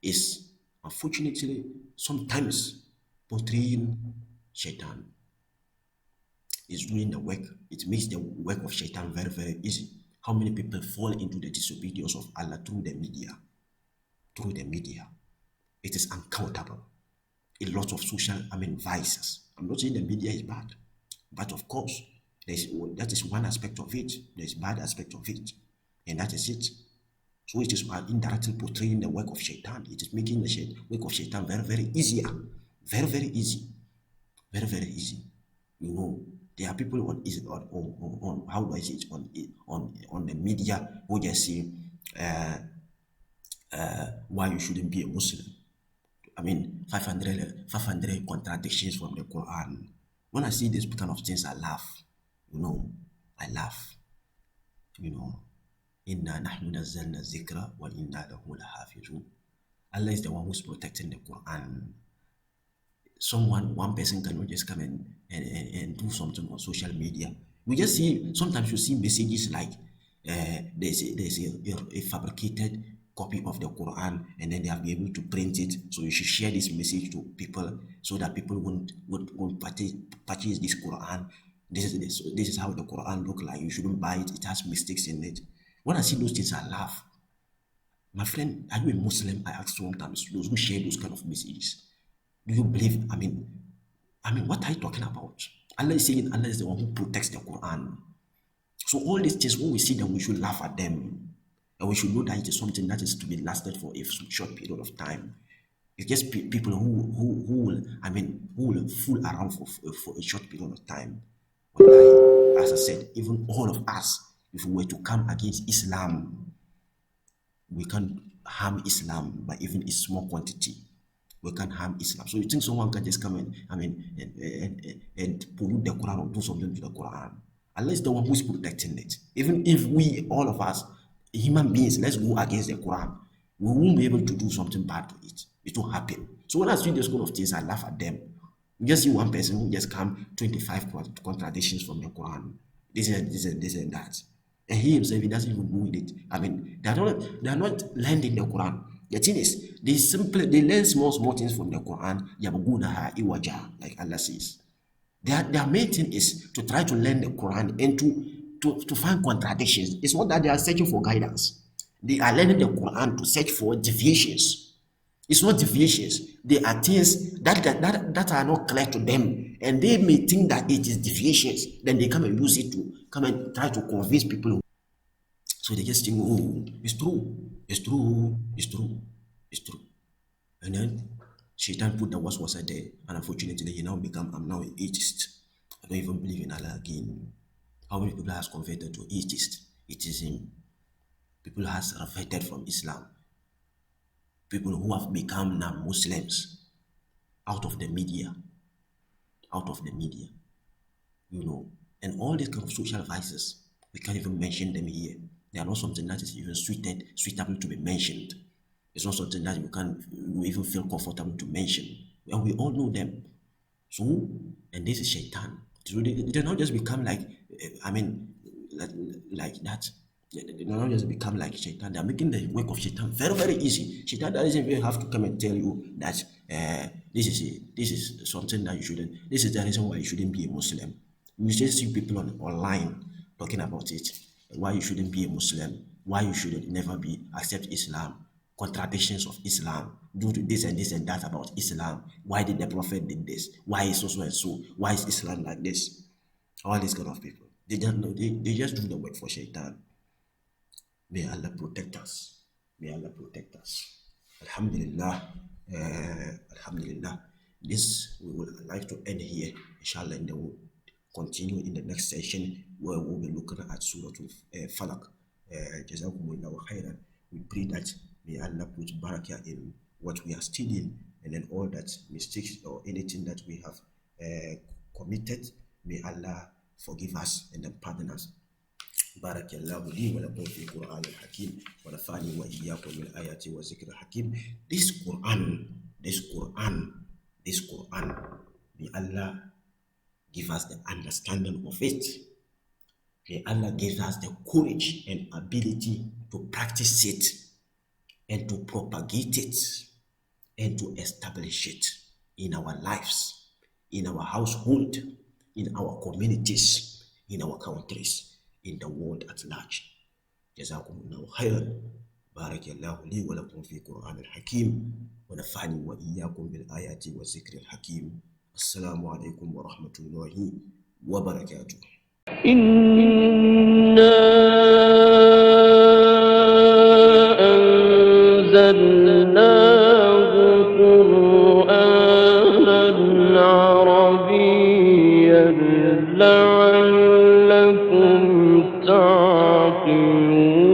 is unfortunately sometimes portraying Shaitan. Is doing the work. It makes the work of Shaitan very, very easy. How many people fall into the disobedience of Allah through the media? Through the media. It is uncountable. A lot of social, vices. I'm not saying the media is bad, but of course, that is one aspect of it. There's bad aspect of it, and that is it. So it is indirectly portraying the work of Shaitan. It is making the work of Shaitan very, very easier. Very, very easy. Very, very easy. There are people on how do I say it on the media who just say why you shouldn't be a Muslim. 500 contradictions from the Quran. When I see these kind of things, I laugh. I laugh. Inna nahnu nazzalna zikra wa inna lahu lahafizun. Allah is the one who's protecting the Quran. One person cannot just come and do something on social media. We just see, sometimes you see messages like there's a fabricated copy of the Quran and then they have been able to print it. So you should share this message to people so that people won't purchase this Quran. This is how the Quran look like. You shouldn't buy it. It has mistakes in it. When I see those things, I laugh. My friend, are you a Muslim? I ask sometimes those who share those kind of messages. Do you believe? What are you talking about? Allah is saying Allah is the one who protects the Quran. So all these things, when we see them, we should laugh at them. And we should know that it is something that is to be lasted for a short period of time. It's just people who will fool around for a short period of time. But as I said, even all of us, if we were to come against Islam, we can harm Islam by even a small quantity. We can harm Islam. So you think someone can just come and pollute the Quran or do something to the Quran? Allah is the one who's protecting it. Even if we, all of us, human beings, let's go against the Quran, we won't be able to do something bad to it. It won't happen. So when I see this kind of things, I laugh at them. You just see one person who just come 25 contradictions from the Quran. this and that. And he himself, he doesn't even know it. I mean, they are not learning the Quran. The thing is, they learn small things from the Quran. Yabugunaha iwaja, like Allah says. Their main thing is to try to learn the Quran and to find contradictions. It's not that they are searching for guidance. They are learning the Quran to search for deviations. It's not deviations. They are things that are not clear to them. And they may think that it is deviations. Then they come and use it to come and try to convince people. So they just think, oh, it's true. It's true. It's true. It's true. And then Shaitan put the waswasa there. And unfortunately, I'm now an atheist. I don't even believe in Allah again. How many people has converted to atheist? Atheism. People has reverted from Islam. People who have become now Muslims out of the media, and all these kind of social vices, we can't even mention them here. They are not something that is even suitable to be mentioned. It's not something that you even feel comfortable to mention. And we all know them. So, and this is shaitan. So they not just become like, like that. They don't just become like shaitan. They're making the work of shaitan very, very easy. Shaitan doesn't even have to come and tell you that this is something that you shouldn't. This is the reason why you shouldn't be a Muslim. You just see people online talking about it. Why you shouldn't be a Muslim. Why you should never accept Islam. Contradictions of Islam. Do this and that about Islam. Why did the Prophet did this? Why is so and so? Why is Islam like this? All these kind of people. They just know. They just do the work for shaitan. May Allah protect us. May Allah protect us. Alhamdulillah. Alhamdulillah. This we would like to end here, inshallah, and then we'll continue in the next session where we'll be looking at Surah Falaq. Jazakumullahu khairan. We pray that may Allah put barakah in what we are studying, and then all that mistakes or anything that we have committed, may Allah forgive us and then pardon us. بارك الله لي ولكم في القرآن الحكيم ونفعني وإياكم بالآيات والذكر الحكيم. This Quran, may Allah give us the understanding of it. May Allah give us the courage and ability to practice it and to propagate it and to establish it in our lives, in our household, in our communities, in our countries, in the world at large. Jazakumullahu khairan. بارك الله لي ولكم في القرآن الحكيم ونفعني وإياكم بالآيات والذكر الحكيم. السلام عليكم ورحمة الله وبركاته. إنا أنزلناه قرآنا عربيا لعلكم تعقلون.